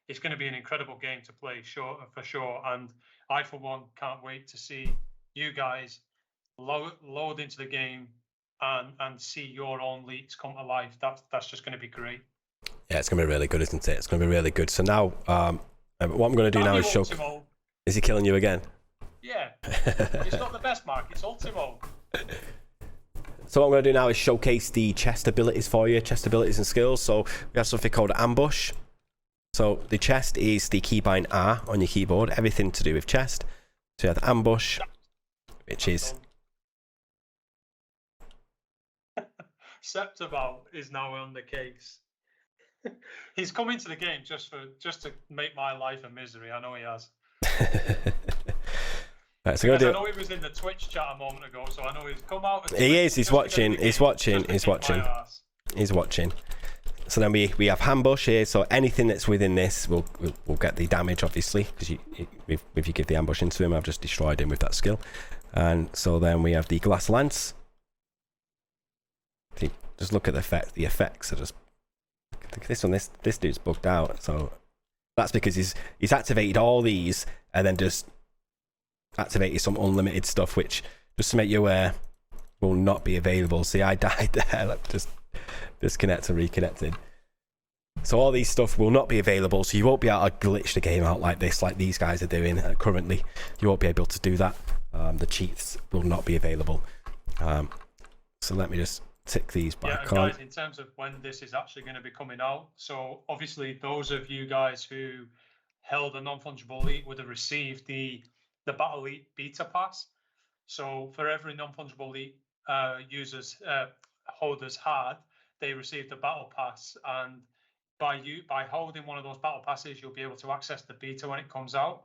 it's going to be an incredible game to play, for sure. And I, for one, can't wait to see you guys load into the game and see your own Leets come to life. That's just going to be great. Yeah, it's going to be really good, isn't it? It's going to be really good. So now, what I'm going to do now is show. Ultimo. Is he killing you again? Yeah. It's not the best mark. It's Ultimo. So what I'm going to do now is showcase the chest abilities for you, chest abilities and skills. So we have something called ambush. So the chest is the keybind R on your keyboard, everything to do with chest. So you have the ambush, which is... Septimal is now on the case. He's come into the game just to make my life a misery. I know he has. So I know he was in the Twitch chat a moment ago, so I know he's come out. He is. He's watching. He's watching. He's watching. He's watching. So then we have ambush here. So anything that's within this will get the damage, obviously, because if you give the ambush into him, I've just destroyed him with that skill. And so then we have the glass lance. See, just look at the effect. The effects are just. Look at this one. This dude's bugged out. So that's because he's activated all these and then just activated some unlimited stuff, which, just to make you aware, will not be available. See, I died there. Like, just disconnect and reconnected. So all these stuff will not be available. So you won't be able to glitch the game out like this, like these guys are doing currently. You won't be able to do that. The cheats will not be available. So let me just tick these back on. Guys, in terms of when this is actually going to be coming out, so obviously those of you guys who held a non-fungible elite would have received the Battle Elite beta pass. So for every non-fungible elite holders had, they received a battle pass, and by holding one of those battle passes, you'll be able to access the beta when it comes out.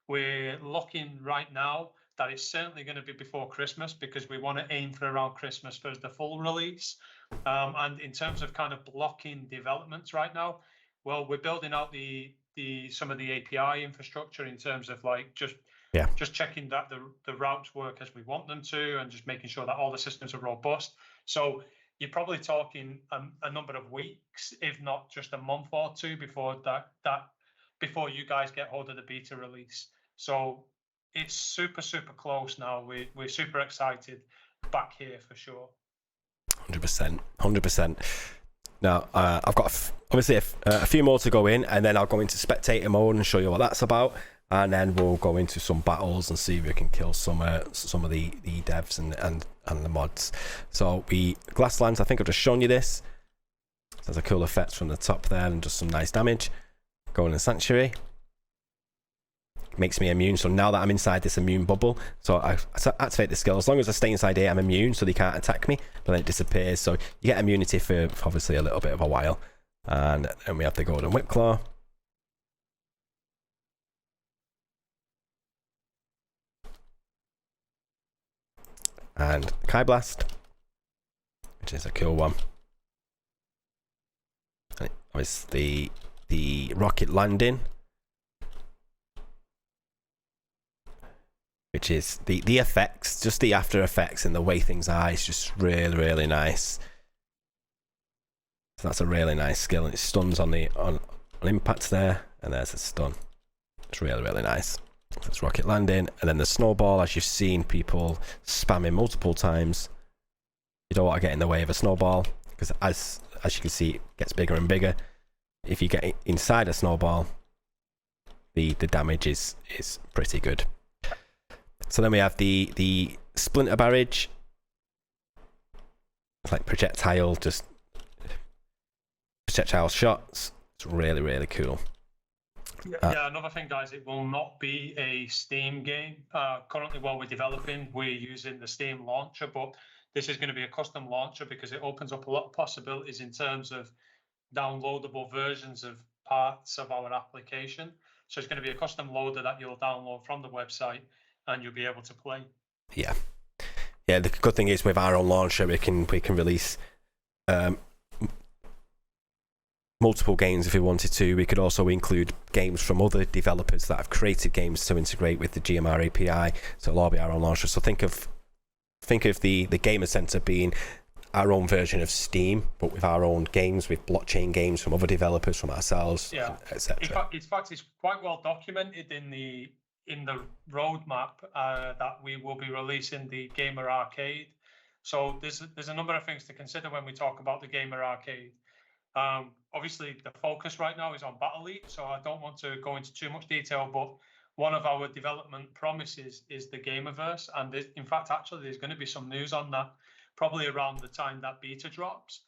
We're looking right now that it's certainly going to be before Christmas, because we want to aim for around Christmas for the full release. And in terms of kind of blocking developments right now, well, we're building out some of the API infrastructure in terms of like just checking that the routes work as we want them to, and just making sure that all the systems are robust. So you're probably talking a number of weeks, if not just a month or two, before before you guys get hold of the beta release. So it's super close now. We're super excited back here for sure. 100%. Now I've got obviously a few more to go in, and then I'll go into spectator mode and show you what that's about, and then we'll go into some battles and see if we can kill some of the devs and the mods. So glass lance, I think I've just shown you this. So there's a cool effect from the top there, and just some nice damage. Going in sanctuary. Makes me immune, so now that I'm inside this immune bubble, so I activate the skill. As long as I stay inside here, I'm immune, so they can't attack me, but then it disappears. So you get immunity for obviously a little bit of a while. And then we have the golden whip claw. And Kai Blast, which is a cool one. And obviously the rocket landing, which is the effects, just the after effects and the way things are, it's just really nice. So that's a really nice skill, and it stuns on impact there, and there's a stun. It's really nice. So it's rocket landing, and then the snowball, as you've seen people spamming multiple times. You don't want to get in the way of a snowball, because as you can see, it gets bigger and bigger. If you get inside a snowball, the damage is pretty good. So then we have the splinter barrage. It's like projectile shots. It's really cool. Yeah, another thing, guys, it will not be a Steam game. Currently, while we're developing, we're using the Steam launcher, but this is going to be a custom launcher because it opens up a lot of possibilities in terms of downloadable versions of parts of our application. So it's going to be a custom loader that you'll download from the website, and you'll be able to play. Yeah. The good thing is with our own launcher, we can release multiple games if we wanted to. We could also include games from other developers that have created games to integrate with the GMR API. So it'll all be our own launcher. So think of the Gamer Center being our own version of Steam, but with our own games, with blockchain games from other developers, from ourselves, etc. In fact, it's quite well documented in the roadmap that we will be releasing the Gamer Arcade. So there's a number of things to consider when we talk about the Gamer Arcade. Obviously, the focus right now is on Battle Leet, so I don't want to go into too much detail, but one of our development promises is the Gamerverse, and in fact, actually, there's going to be some news on that probably around the time that beta drops.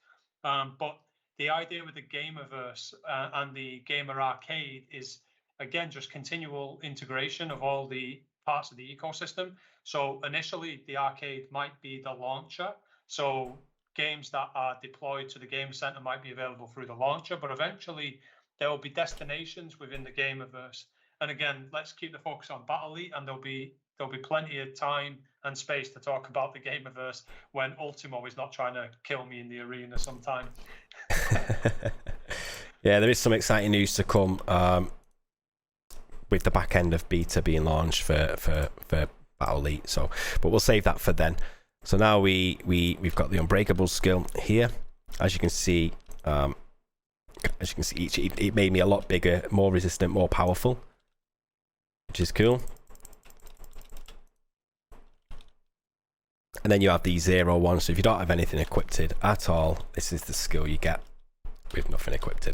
But the idea with the Gamerverse and the Gamer Arcade is, again, just continual integration of all the parts of the ecosystem. So initially, the arcade might be the launcher. So games that are deployed to the Game Center might be available through the launcher, but eventually there will be destinations within the Gamerverse. And again, let's keep the focus on Battle Leet, and there'll be there'll be plenty of time and space to talk about the Gamerverse when Ultimo is not trying to kill me in the arena sometime. Yeah, there is some exciting news to come with the back end of beta being launched for Battle Leet. So, but we'll save that for then. So now we've got the Unbreakable skill here. As you can see, it made me a lot bigger, more resistant, more powerful, which is cool. And then you have the 0-1. So if you don't have anything equipped at all, this is the skill you get with nothing equipped.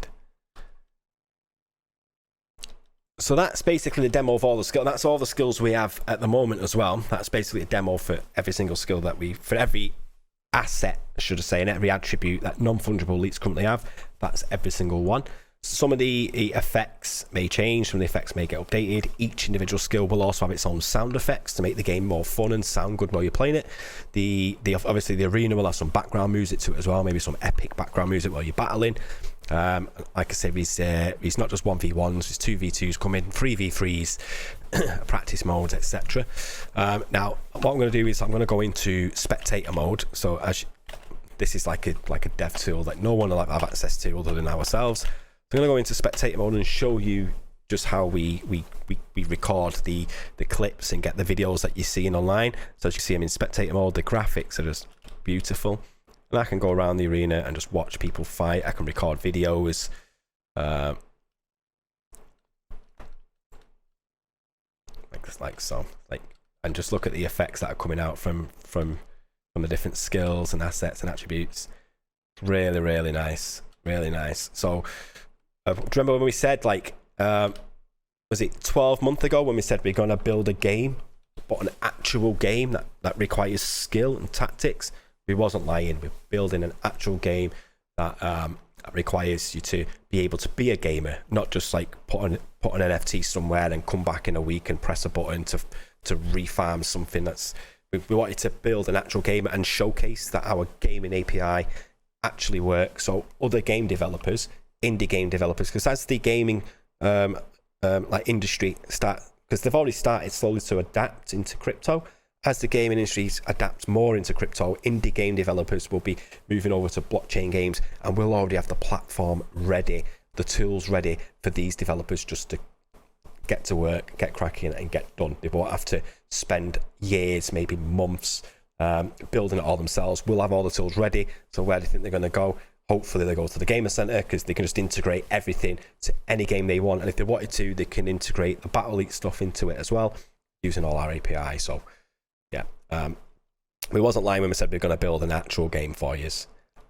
So that's basically the demo of all the skills. That's all the skills we have at the moment as well. That's basically a demo for every single skill that for every asset, should I say, and every attribute that non-fungible elites currently have. That's every single one. Some of the effects may change, some of the effects may get updated. Each individual skill will also have its own sound effects to make the game more fun and sound good while you're playing it. Obviously the arena will have some background music to it as well, maybe some epic background music while you're battling. Like I said, he's not just 1v1s, there's 2v2s coming, 3v3s, practice modes, etc. Now, what I'm going to do is I'm going to go into Spectator mode. So this is like a dev tool that no one will have access to other than ourselves. I'm going to go into Spectator mode and show you just how we record the clips and get the videos that you're seeing online. So as you see them in Spectator mode, the graphics are just beautiful. And I can go around the arena and just watch people fight. I can record videos. Like so. And just look at the effects that are coming out from the different skills and assets and attributes. Really, really nice. Really nice. So, do you remember when we said, was it 12 months ago when we said we're going to build a game, but an actual game that requires skill and tactics? We wasn't lying. We're building an actual game that requires you to be able to be a gamer, not just put an NFT somewhere and come back in a week and press a button to refarm something. We wanted to build an actual game and showcase that our gaming API actually works. So other game developers, indie game developers, because as the gaming industry because they've already started slowly to adapt into crypto. As the gaming industry adapts more into crypto, indie game developers will be moving over to blockchain games, and we'll already have the platform ready, the tools ready for these developers just to get to work, get cracking, and get done. They won't have to spend years, maybe months, building it all themselves. We'll have all the tools ready. So where do you think they're going to go? Hopefully they go to the Gamer Center, because they can just integrate everything to any game they want. And if they wanted to, they can integrate the Battle Leet stuff into it as well, using all our API. So yeah, we wasn't lying when we said we we're going to build an actual game for you.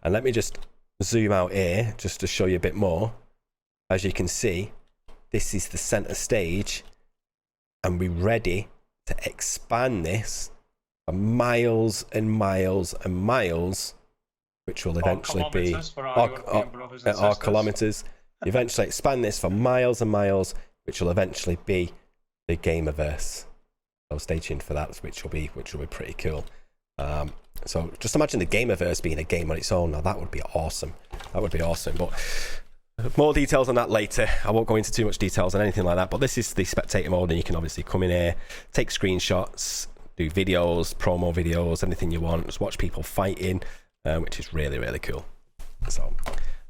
And let me just zoom out here just to show you a bit more. As you can see, this is the center stage, and we're ready to expand this for miles and miles and miles, which will eventually be our kilometers. Eventually expand this for miles and miles, which will eventually be the Gamerverse. So stay tuned for that, which will be pretty cool. So just imagine the Gamerverse being a game on its own. Now that would be awesome. That would be awesome. But more details on that later. I won't go into too much details on anything like that. But this is the Spectator mode, and you can obviously come in here, take screenshots, do videos, promo videos, anything you want. Just watch people fighting, which is really, really cool. So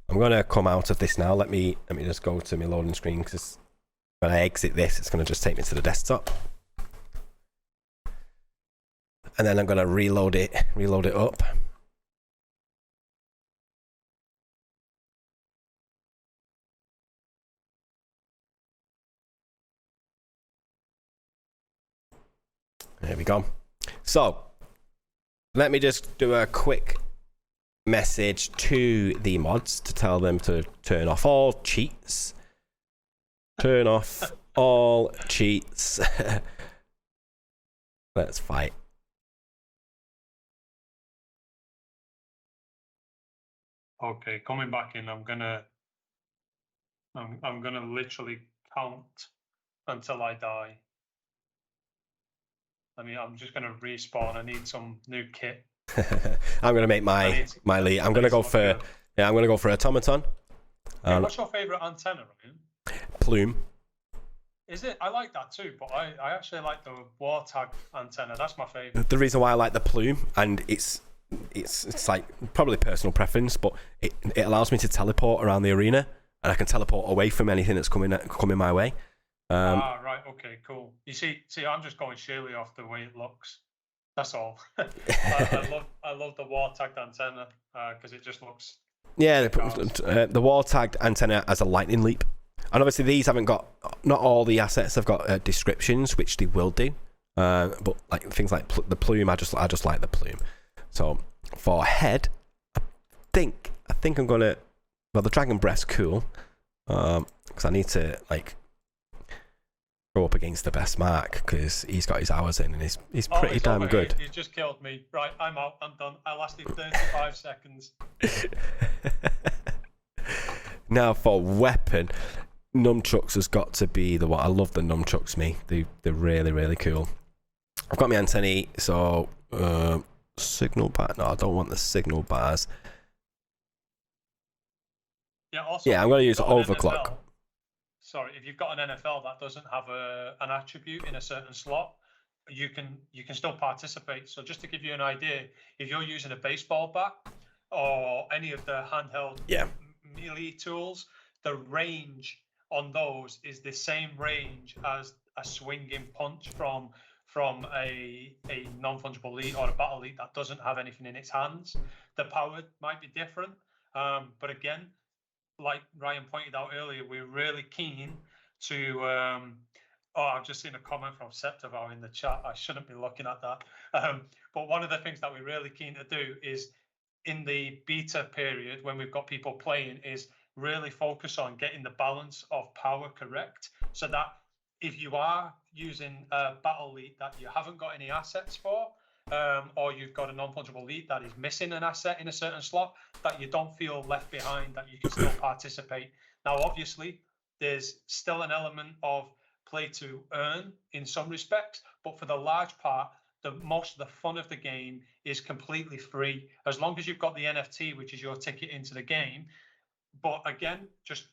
I'm going to come out of this now. Let me just go to my loading screen, because when I exit this, it's going to just take me to the desktop. And then I'm going to reload it up. There we go. So let me just do a quick message to the mods to tell them to turn off all cheats. Turn off all cheats. Let's fight. Okay, coming back in, I'm gonna literally count until I die. I'm just gonna respawn. I need some new kit. I'm gonna make my Leet. I'm gonna go for automaton. What's your favorite antenna, Ryan? Plume. Is it? I like that too, but I actually like the Wartag antenna. That's my favorite. The reason why I like the plume, and it's like probably personal preference, but it allows me to teleport around the arena, and I can teleport away from anything that's coming my way. Right, okay, cool. You see, I'm just going sheerly off the way it looks. That's all. I love the Wartag antenna because it just looks. Yeah, the wall tagged antenna has a lightning leap, and obviously these haven't got, not all the assets have got descriptions, which they will do. But like things like the plume, I just like the plume. So for head, I think I'm gonna. Well, the dragon breast's cool, because I need to like go up against the best mark because he's got his hours in and he's pretty damn good. You just killed me. Right, I'm out. I'm done. I lasted 35 seconds. Now for weapon, nunchucks has got to be the one. I love the nunchucks, me. They're really, really cool. I've got my antennae, so signal bar. No, I don't want the signal bars. Yeah, also, yeah, I'm going to use overclock. Sorry, if you've got an NFL that doesn't have an attribute in a certain slot, you can still participate. So just to give you an idea, if you're using a baseball bat or any of the handheld melee tools, the range on those is the same range as a swinging punch from a non-fungible Leet or a battle Leet that doesn't have anything in its hands. The power might be different, but again, like Ryan pointed out earlier, we're really keen to. I've just seen a comment from Septavar in the chat. I shouldn't be looking at that. But one of the things that we're really keen to do is in the beta period when we've got people playing is really focus on getting the balance of power correct, so that if you are using a battle Leet that you haven't got any assets for, or you've got a non-fungible Leet that is missing an asset in a certain slot, that you don't feel left behind, that you can still participate. Now, obviously, there's still an element of play to earn in some respects, but for the large part, most of the fun of the game is completely free, as long as you've got the NFT, which is your ticket into the game. But again, just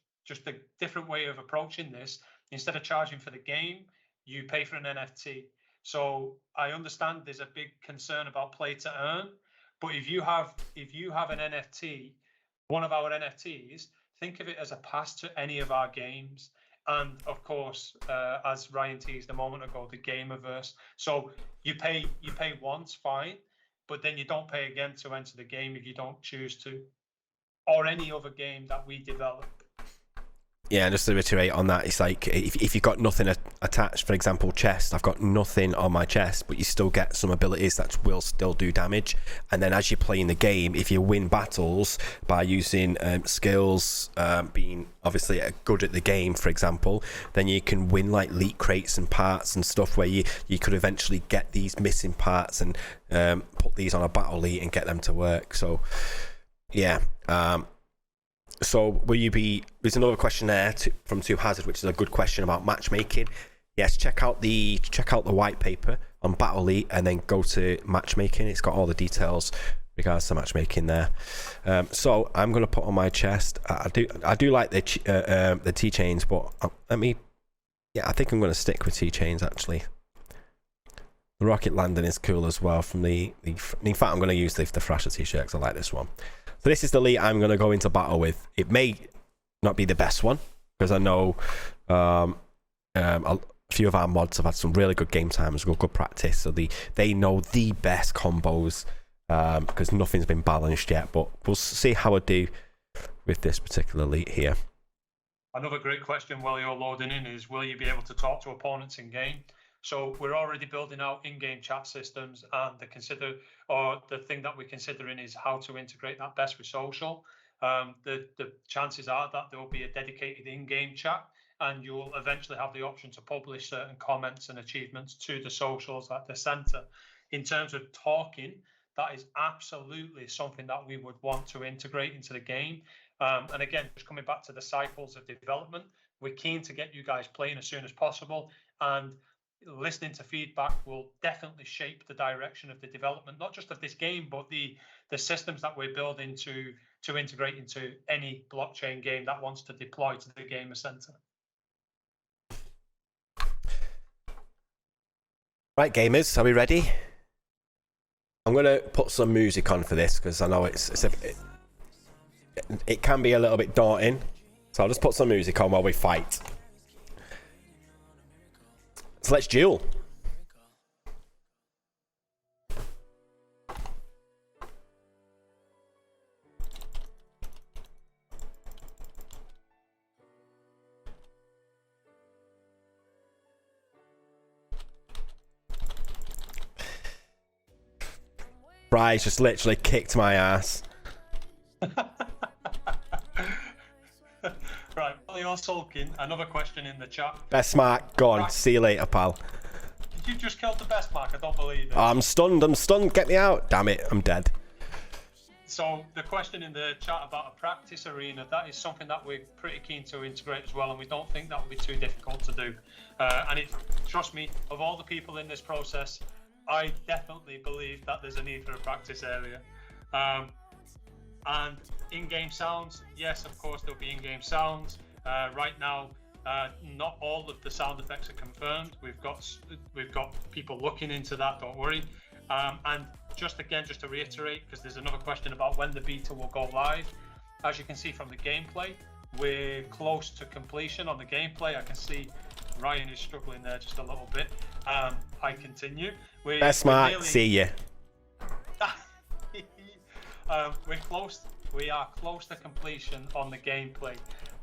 a different way of approaching this. Instead of charging for the game, you pay for an NFT. So I understand there's a big concern about play to earn, but if you have an NFT, one of our NFTs, think of it as a pass to any of our games. And of course, as Ryan teased a moment ago, the Gameverse. So you pay once, fine, but then you don't pay again to enter the game if you don't choose to, or any other game that we develop. Yeah, just to reiterate on that, it's like if you've got nothing attached, for example, chest, I've got nothing on my chest, but you still get some abilities that will still do damage. And then as you're playing the game, if you win battles by using skills, being obviously good at the game, for example, then you can win like Leet crates and parts and stuff where you could eventually get these missing parts and put these on a battle Leet and get them to work. So, yeah. So will you be? There's another question there from Two Hazard, which is a good question about matchmaking. Yes, check out the white paper on Battle Leet and then go to matchmaking. It's got all the details regards to matchmaking there. So I'm going to put on my chest. I do like the T chains, but I think I'm going to stick with T chains actually. The rocket landing is cool as well. In fact, I'm going to use the Thrasher t-shirt because I like this one. So this is the Leet I'm going to go into battle with. It may not be the best one because I know a few of our mods have had some really good game times, good practice, so they know the best combos because nothing's been balanced yet. But we'll see how I do with this particular Leet here. Another great question while you're loading in is, will you be able to talk to opponents in game? So we're already building out in-game chat systems, and the thing that we're considering is how to integrate that best with social. The chances are that there will be a dedicated in-game chat, and you'll eventually have the option to publish certain comments and achievements to the socials at the center. In terms of talking, that is absolutely something that we would want to integrate into the game. And again, just coming back to the cycles of development, we're keen to get you guys playing as soon as possible, and listening to feedback will definitely shape the direction of the development, not just of this game, but the systems that we're building to integrate into any blockchain game that wants to deploy to the Gamer Center. Right, gamers, are we ready? I'm gonna put some music on for this because I know it can be a little bit daunting. So I'll just put some music on while we fight. So let's duel. Bryce just literally kicked my ass. Right, while you're sulking, another question in the chat. Best mark, go on. Right. See you later, pal. Did you just kill the best mark? I don't believe it. I'm stunned. Get me out. Damn it, I'm dead. So the question in the chat about a practice arena, that is something that we're pretty keen to integrate as well, and we don't think that will be too difficult to do. And trust me, of all the people in this process, I definitely believe that there's a need for a practice area. And in-game sounds, yes, of course there'll be in-game sounds. Right now, not all of the sound effects are confirmed. We've got people looking into that. Don't worry. And just to reiterate, because there's another question about when the beta will go live. As you can see from the gameplay, we're close to completion on the gameplay. I can see Ryan is struggling there just a little bit. I continue. Best mark. See ya. We are close to completion on the gameplay.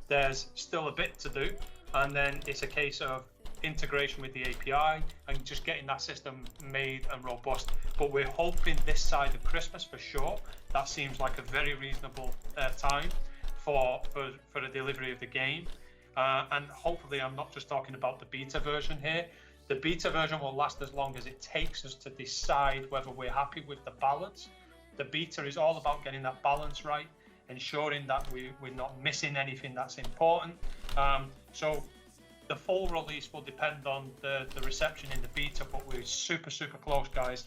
There's still a bit to do, and then it's a case of integration with the API and just getting that system made and robust. But we're hoping this side of Christmas for sure. That seems like a very reasonable time for the delivery of the game. And hopefully I'm not just talking about the beta version here. The beta version will last as long as it takes us to decide whether we're happy with the balance. The beta is all about getting that balance right, ensuring that we're not missing anything that's important. So the full release will depend on the reception in the beta, but we're super close, guys.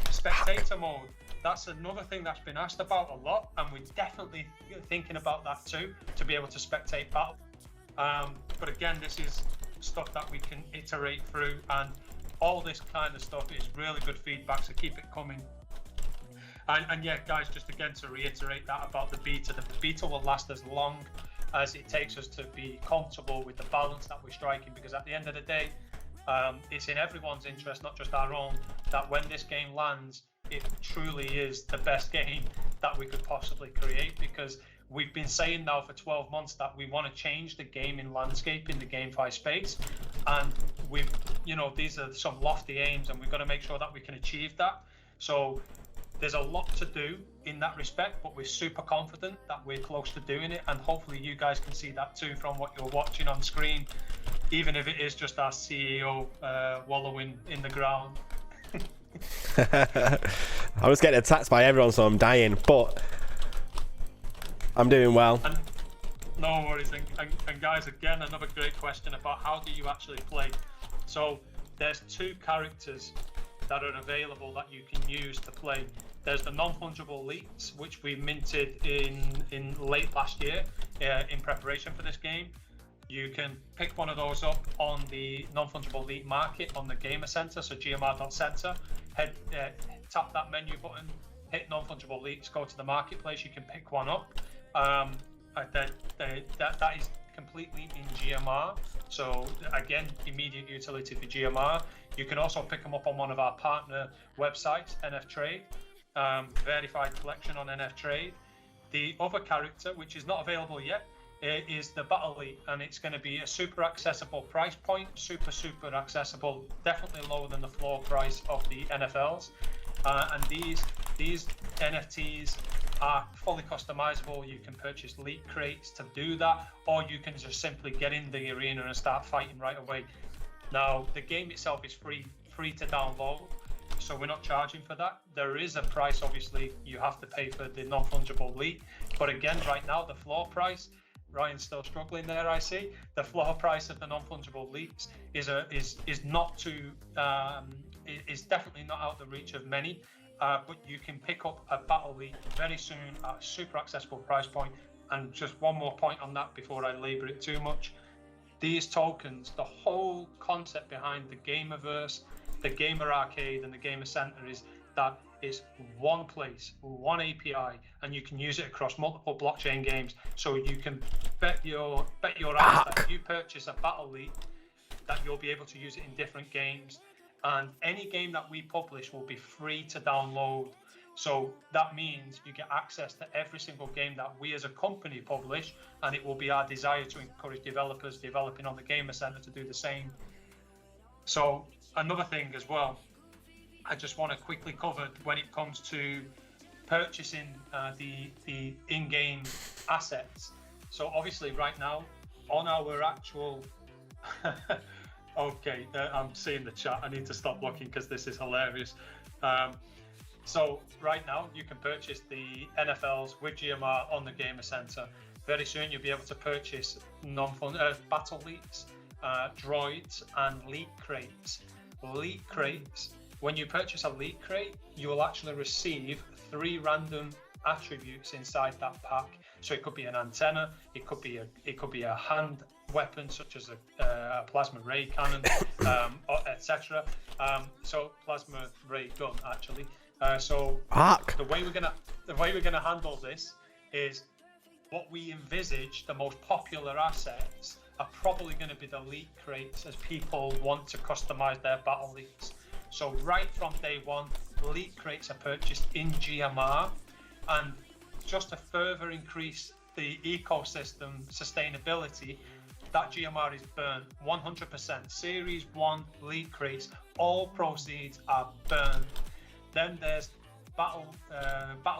Spectator mode, that's another thing that's been asked about a lot, and we're definitely thinking about that too, to be able to spectate battle. But again, this is stuff that we can iterate through, and all this kind of stuff is really good feedback, so keep it coming. And yeah, guys, just again to reiterate that about the beta will last as long as it takes us to be comfortable with the balance that we're striking, because at the end of the day, it's in everyone's interest, not just our own, that when this game lands, it truly is the best game that we could possibly create, because we've been saying now for 12 months that we want to change the gaming landscape in the GameFi space, and these are some lofty aims, and we've got to make sure that we can achieve that. So there's a lot to do in that respect, but we're super confident that we're close to doing it, and hopefully you guys can see that too from what you're watching on screen, even if it is just our CEO wallowing in the ground. I was getting attacked by everyone, so I'm dying, but I'm doing well. And no worries. And guys, again, another great question about how do you actually play. So there's two characters that are available that you can use to play. There's the non-fungible Leets, which we minted in late last year in preparation for this game. You can pick one of those up on the non-fungible Leet market on the Gamer Center, so gmr.center. Tap that menu button, hit non-fungible Leets, go to the marketplace, you can pick one up. That is completely in GMR, so again, immediate utility for GMR. You can also pick them up on one of our partner websites, NF Trade, verified collection on NF Trade. The other character, which is not available yet, is the Battle Leet, and it's going to be a super accessible price point, super accessible, definitely lower than the floor price of the NFLs. And these NFTs are fully customizable. You can purchase Leet crates to do that, or you can just simply get in the arena and start fighting right away. Now, the game itself is free to download, so we're not charging for that. There is a price, obviously, you have to pay for the non-fungible Leet, but again, right now, the floor price, Ryan's still struggling there, I see. The floor price of the non-fungible Leets is definitely not out the reach of many, but you can pick up a Battle Leet very soon at a super accessible price point. And just one more point on that before I labor it too much. These tokens, the whole concept behind the Gamerverse the Gamer Arcade and the Gamer Center is that it's one place, one API, and you can use it across multiple blockchain games. So you can bet your ass that if you purchase a Battle League, that you'll be able to use it in different games. And any game that we publish will be free to download. So that means you get access to every single game that we as a company publish, and it will be our desire to encourage developers developing on the Gamer Center to do the same. So another thing as well, I just want to quickly cover when it comes to purchasing the in-game assets. So obviously right now on our actual okay, I'm seeing the chat. I need to stop looking because this is hilarious. So right now you can purchase the NFLs with GMR on the Gamer Center. Very soon you'll be able to purchase Battle Leets, droids, and Leet crates. Leet crates. When you purchase a Leet crate, you will actually receive 3 random attributes inside that pack. So it could be an antenna, it could be a hand weapon such as a plasma ray cannon, etc. So plasma ray gun actually. So the way we're gonna handle this is what we envisage the most popular assets are probably going to be the Leet crates, as people want to customize their Battle Leets. So right from day one, Leet crates are purchased in GMR, and just to further increase the ecosystem sustainability, that GMR is burnt 100%. Series 1 Leet crates, all proceeds are burned. Then there's Battle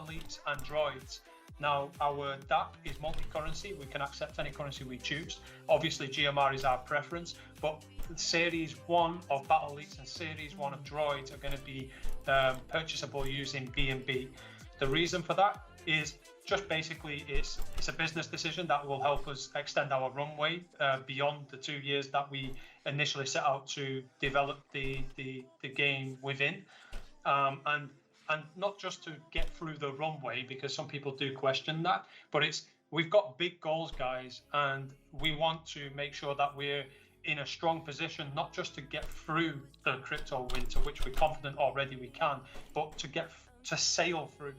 Leets and Droids. Now, our DApp is multi-currency. We can accept any currency we choose. Obviously, GMR is our preference, but Series 1 of Battle Leets and Series 1 of Droids are going to be purchasable using BNB. The reason for that is just basically it's a business decision that will help us extend our runway beyond the 2 years that we initially set out to develop the game within. And not just to get through the runway, because some people do question that, but we've got big goals, guys, and we want to make sure that we're in a strong position, not just to get through the crypto winter, which we're confident already we can, but to sail through,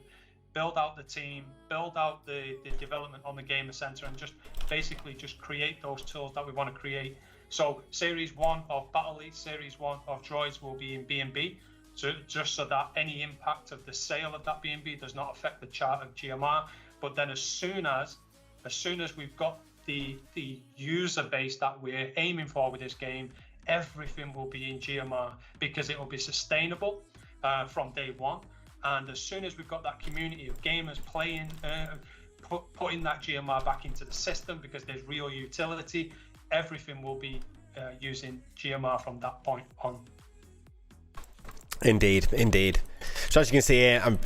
build out the team, build out the development on the Gamer Center, and just basically just create those tools that we want to create. So Series 1 of Battle League, Series 1 of Droids will be in BNB. So just so that any impact of the sale of that BNB does not affect the chart of GMR. But then as soon as we've got the user base that we're aiming for with this game, everything will be in GMR, because it will be sustainable from day one. And as soon as we've got that community of gamers playing, putting that GMR back into the system, because there's real utility, everything will be using GMR from that point on. Indeed. So as you can see here,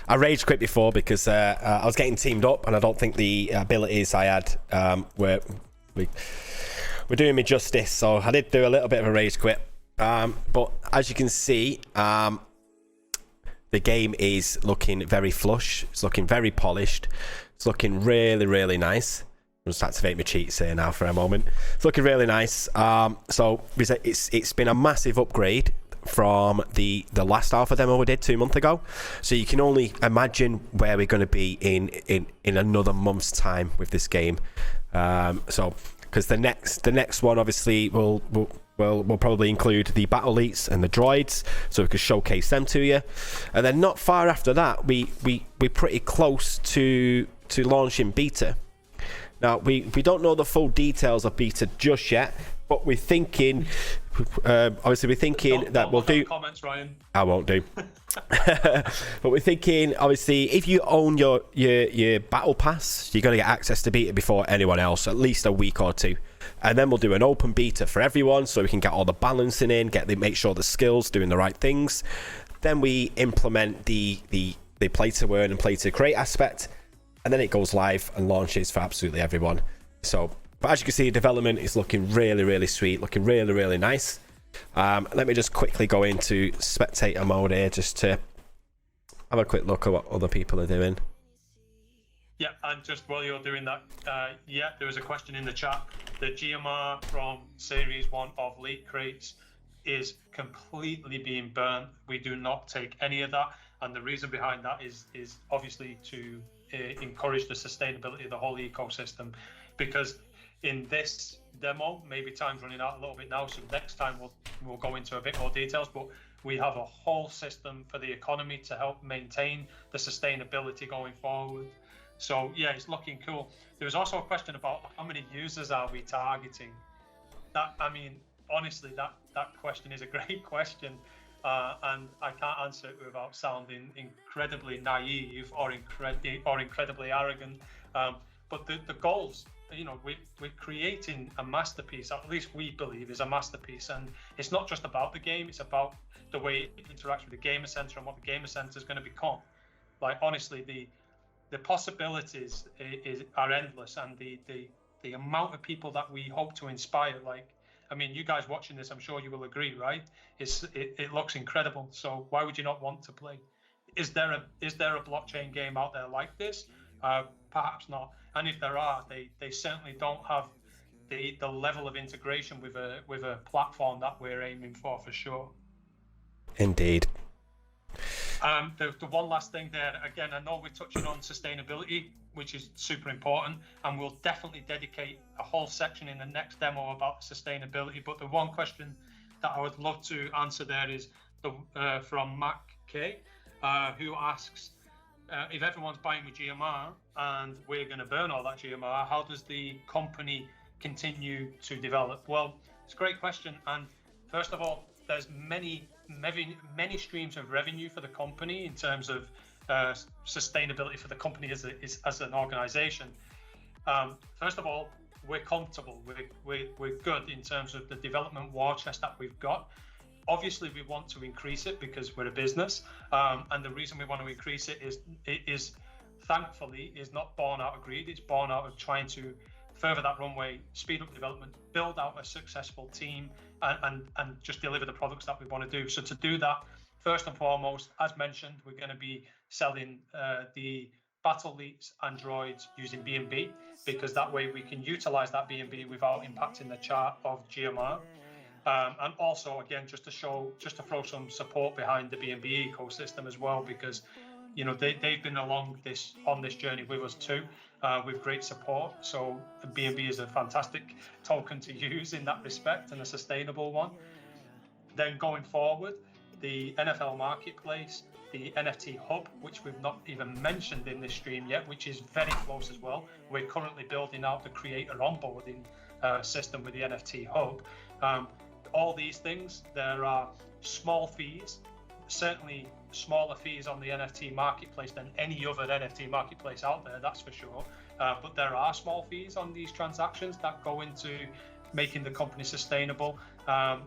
I rage quit before because I was getting teamed up, and I don't think the abilities I had were doing me justice. So I did do a little bit of a rage quit. But as you can see, the game is looking very flush. It's looking very polished. It's looking really, really nice. I'll just activate my cheats here now for a moment. It's looking really nice. So it's been a massive upgrade from the last alpha demo we did 2 months ago, so you can only imagine where we're going to be in another month's time with this game. So because the next one obviously will probably include the Battle Leets and the Droids, so we could showcase them to you, and then not far after that we're pretty close to launching beta. Now we don't know the full details of beta just yet, but we're thinking obviously that we'll do comments, Ryan. I won't do. But we're thinking, obviously, if you own your battle pass, you're going to get access to beta before anyone else, at least a week or two. And then we'll do an open beta for everyone, so we can get all the balancing in, make sure the skills doing the right things. Then we implement the play to earn and play to create aspect, and then it goes live and launches for absolutely everyone. So, but as you can see, development is looking really, really sweet, looking really, really nice. Let me just quickly go into spectator mode here just to have a quick look at what other people are doing. Yeah, and just while you're doing that, there was a question in the chat. The GMR from Series 1 of Leet crates is completely being burnt. We do not take any of that, and the reason behind that is obviously to encourage the sustainability of the whole ecosystem, because in this demo, maybe time's running out a little bit now, so next time we'll go into a bit more details, but we have a whole system for the economy to help maintain the sustainability going forward. So yeah, it's looking cool. There was also a question about how many users are we targeting. That, I mean, honestly, that question is a great question, and I can't answer it without sounding incredibly naive or incredibly arrogant. But the goals, you know, we're creating a masterpiece, at least we believe is a masterpiece, and it's not just about the game, it's about the way it interacts with the Gamer Center and what the Gamer Center is going to become. Like, honestly, the possibilities are endless, and the amount of people that we hope to inspire, like, I mean, you guys watching this, I'm sure you will agree, right? It looks incredible. So why would you not want to play? Is there a blockchain game out there like this? Perhaps not. And if there are, they certainly don't have the level of integration with a platform that we're aiming for sure. Indeed. The one last thing there, again, I know we're touching on sustainability, which is super important, and we'll definitely dedicate a whole section in the next demo about sustainability. But the one question that I would love to answer there is from Mac K, who asks, if everyone's buying with GMR and we're going to burn all that GMR, how does the company continue to develop? Well, it's a great question. And first of all, there's many streams of revenue for the company in terms of sustainability for the company as an organization. First of all, we're comfortable. We're good in terms of the development war chest that we've got. Obviously, we want to increase it because we're a business, and the reason we want to increase it is thankfully is not born out of greed. It's born out of trying to further that runway, speed up development, build out a successful team, and just deliver the products that we want to do. So to do that, first and foremost, as mentioned, we're going to be selling the Battle Leets and droids using B&B, because that way we can utilize that B&B without impacting the chart of GMR. And also, again, just to throw some support behind the B&B ecosystem as well, because you know they've been on this journey with us too, with great support. So B&B is a fantastic token to use in that respect, and a sustainable one. Then going forward, the NFL Marketplace, the NFT Hub, which we've not even mentioned in this stream yet, which is very close as well. We're currently building out the creator onboarding system with the NFT Hub. All these things, there are small fees, certainly smaller fees on the NFT marketplace than any other NFT marketplace out there, that's for sure. But there are small fees on these transactions that go into making the company sustainable.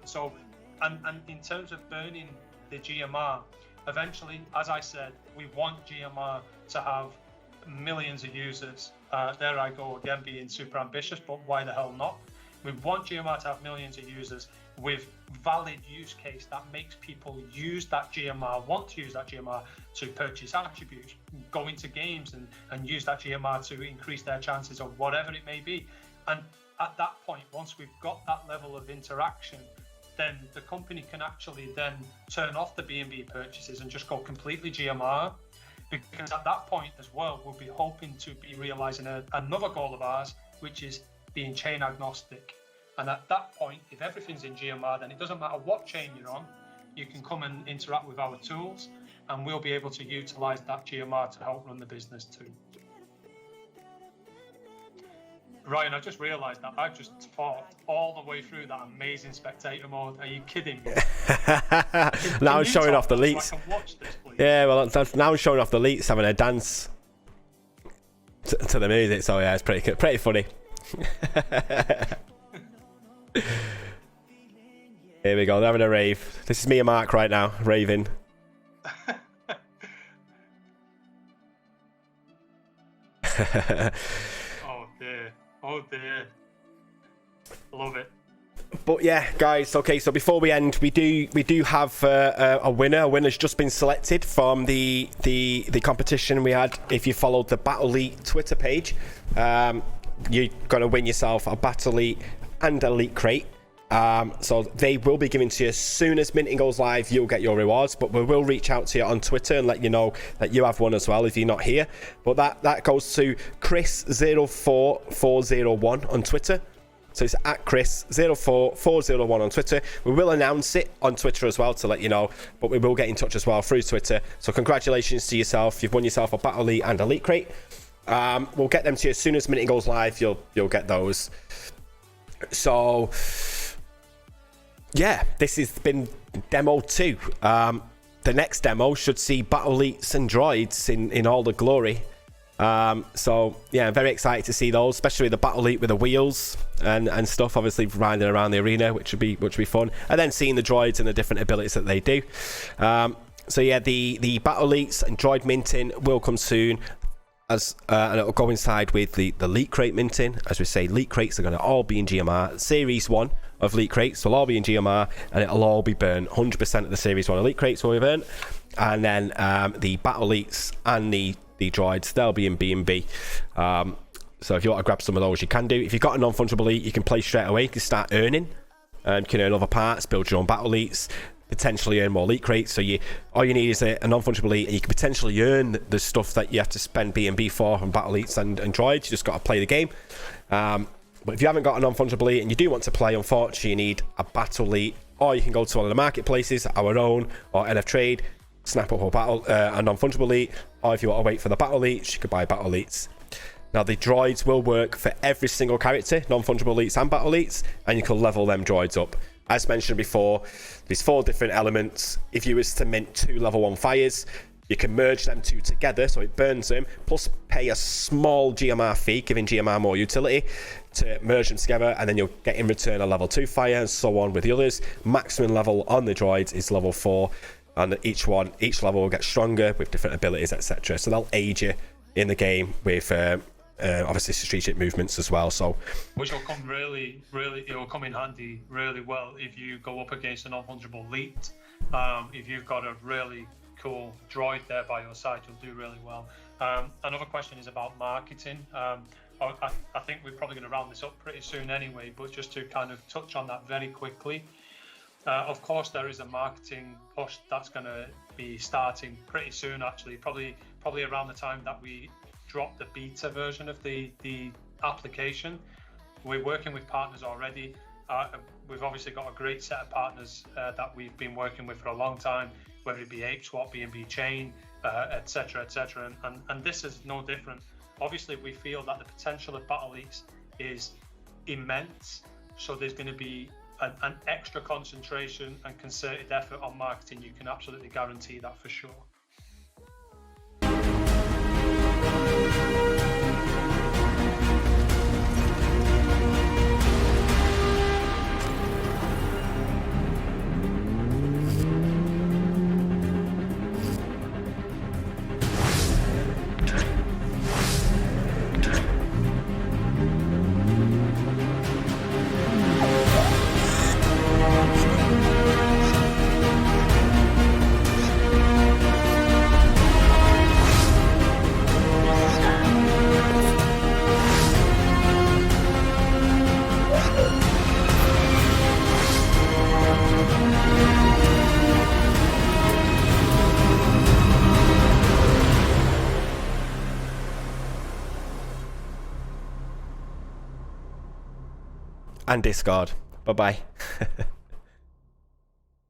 So, and in terms of burning the GMR, eventually, as I said, we want GMR to have millions of users. There I go again, being super ambitious, but why the hell not? We want GMR to have millions of users with valid use case that makes people use that GMR, want to use that GMR to purchase attributes, go into games and use that GMR to increase their chances of whatever it may be. And at that point, once we've got that level of interaction, then the company can actually then turn off the B&B purchases and just go completely GMR. Because at that point as well, we'll be hoping to be realizing another goal of ours, which is being chain agnostic. And at that point, if everything's in GMR, then it doesn't matter what chain you're on, you can come and interact with our tools, and we'll be able to utilize that GMR to help run the business too. Ryan, I just realized that I've just fought all the way through that amazing spectator mode. Are you kidding me? Now I'm showing off the Leets. So I can watch this, please? Yeah, well, now I'm showing off the Leets having a dance to the music. So yeah, it's pretty funny. Here we go, they're having a rave. This is me and Mark right now, raving. Oh dear, oh dear. Love it. But yeah, guys, okay, so before we end, we do have a winner. A winner's just been selected from the competition we had. If you followed the Battle Leet Twitter page, you're going to win yourself a Battle Leet and a Leet crate. So they will be given to you as soon as minting goes live. You'll get your rewards, but we will reach out to you on Twitter and let you know that you have one as well if you're not here. But that goes to Chris04401 on Twitter. So it's at Chris04401 on Twitter. We will announce it on Twitter as well to let you know, but we will get in touch as well through Twitter. So congratulations to yourself. You've won yourself a Battle Elite and Elite Crate. We'll get them to you as soon as minting goes live. You'll get those. So yeah, this has been demo 2. The next demo should see Battle Elites and Droids in all the glory. So yeah, I'm very excited to see those, especially the Battle Elite with the wheels and stuff, obviously riding around the arena, which would be fun, and then seeing the droids and the different abilities that they do. So yeah, the Battle Elites and Droid minting will come soon, and it'll go inside with the Leet Crate minting. As we say, Leet Crates are going to all be in GMR. Series 1 of Leet Crates will all be in GMR, and it'll all be burned. 100% of the Series 1 Elite Crates will be burnt, and then the Battle Elites and the droids, they'll be in B&B. So if you want to grab some of those, you can do. If you've got a non-fungible elite, you can play straight away. You can start earning. You can earn other parts, build your own Battle Elites, potentially earn more Elite Crates. So all you need is a non-fungible elite, and you can potentially earn the stuff that you have to spend B&B for from Battle Elites and droids. You just got to play the game. But if you haven't got a non-fungible elite and you do want to play, unfortunately, you need a Battle Elite, or you can go to one of the marketplaces, our own, or NF Trade, snap up a non-fungible elite, or if you want to wait for the Battle Elites, you could buy Battle Elites. Now the droids will work for every single character, non-fungible elites and Battle Elites, and you can level them droids up. As mentioned before, there's 4 different elements. If you was to mint 2 level 1 fires, you can merge them 2 together, so it burns them, plus pay a small GMR fee, giving GMR more utility to merge them together, and then you'll get in return a level 2 fire, and so on with the others. Maximum level on the droids is level 4. And each level will get stronger with different abilities, etc. So they'll aid you in the game with obviously strategic movements as well. So which will come really, it will come in handy really well if you go up against a non-fungible elite. If you've got a really cool droid there by your side, you'll do really well. Another question is about marketing. I think we're probably going to round this up pretty soon anyway, but just to kind of touch on that very quickly. Of course, there is a marketing push that's going to be starting pretty soon, actually, probably around the time that we drop the beta version of the application. We're working with partners already. We've obviously got a great set of partners that we've been working with for a long time, whether it be ApeSwap, B&B Chain, etc., etc. And this is no different. Obviously, we feel that the potential of Battle Elites is immense, so there's going to be an extra concentration and concerted effort on marketing. You can absolutely guarantee that for sure. and Discord. Bye bye.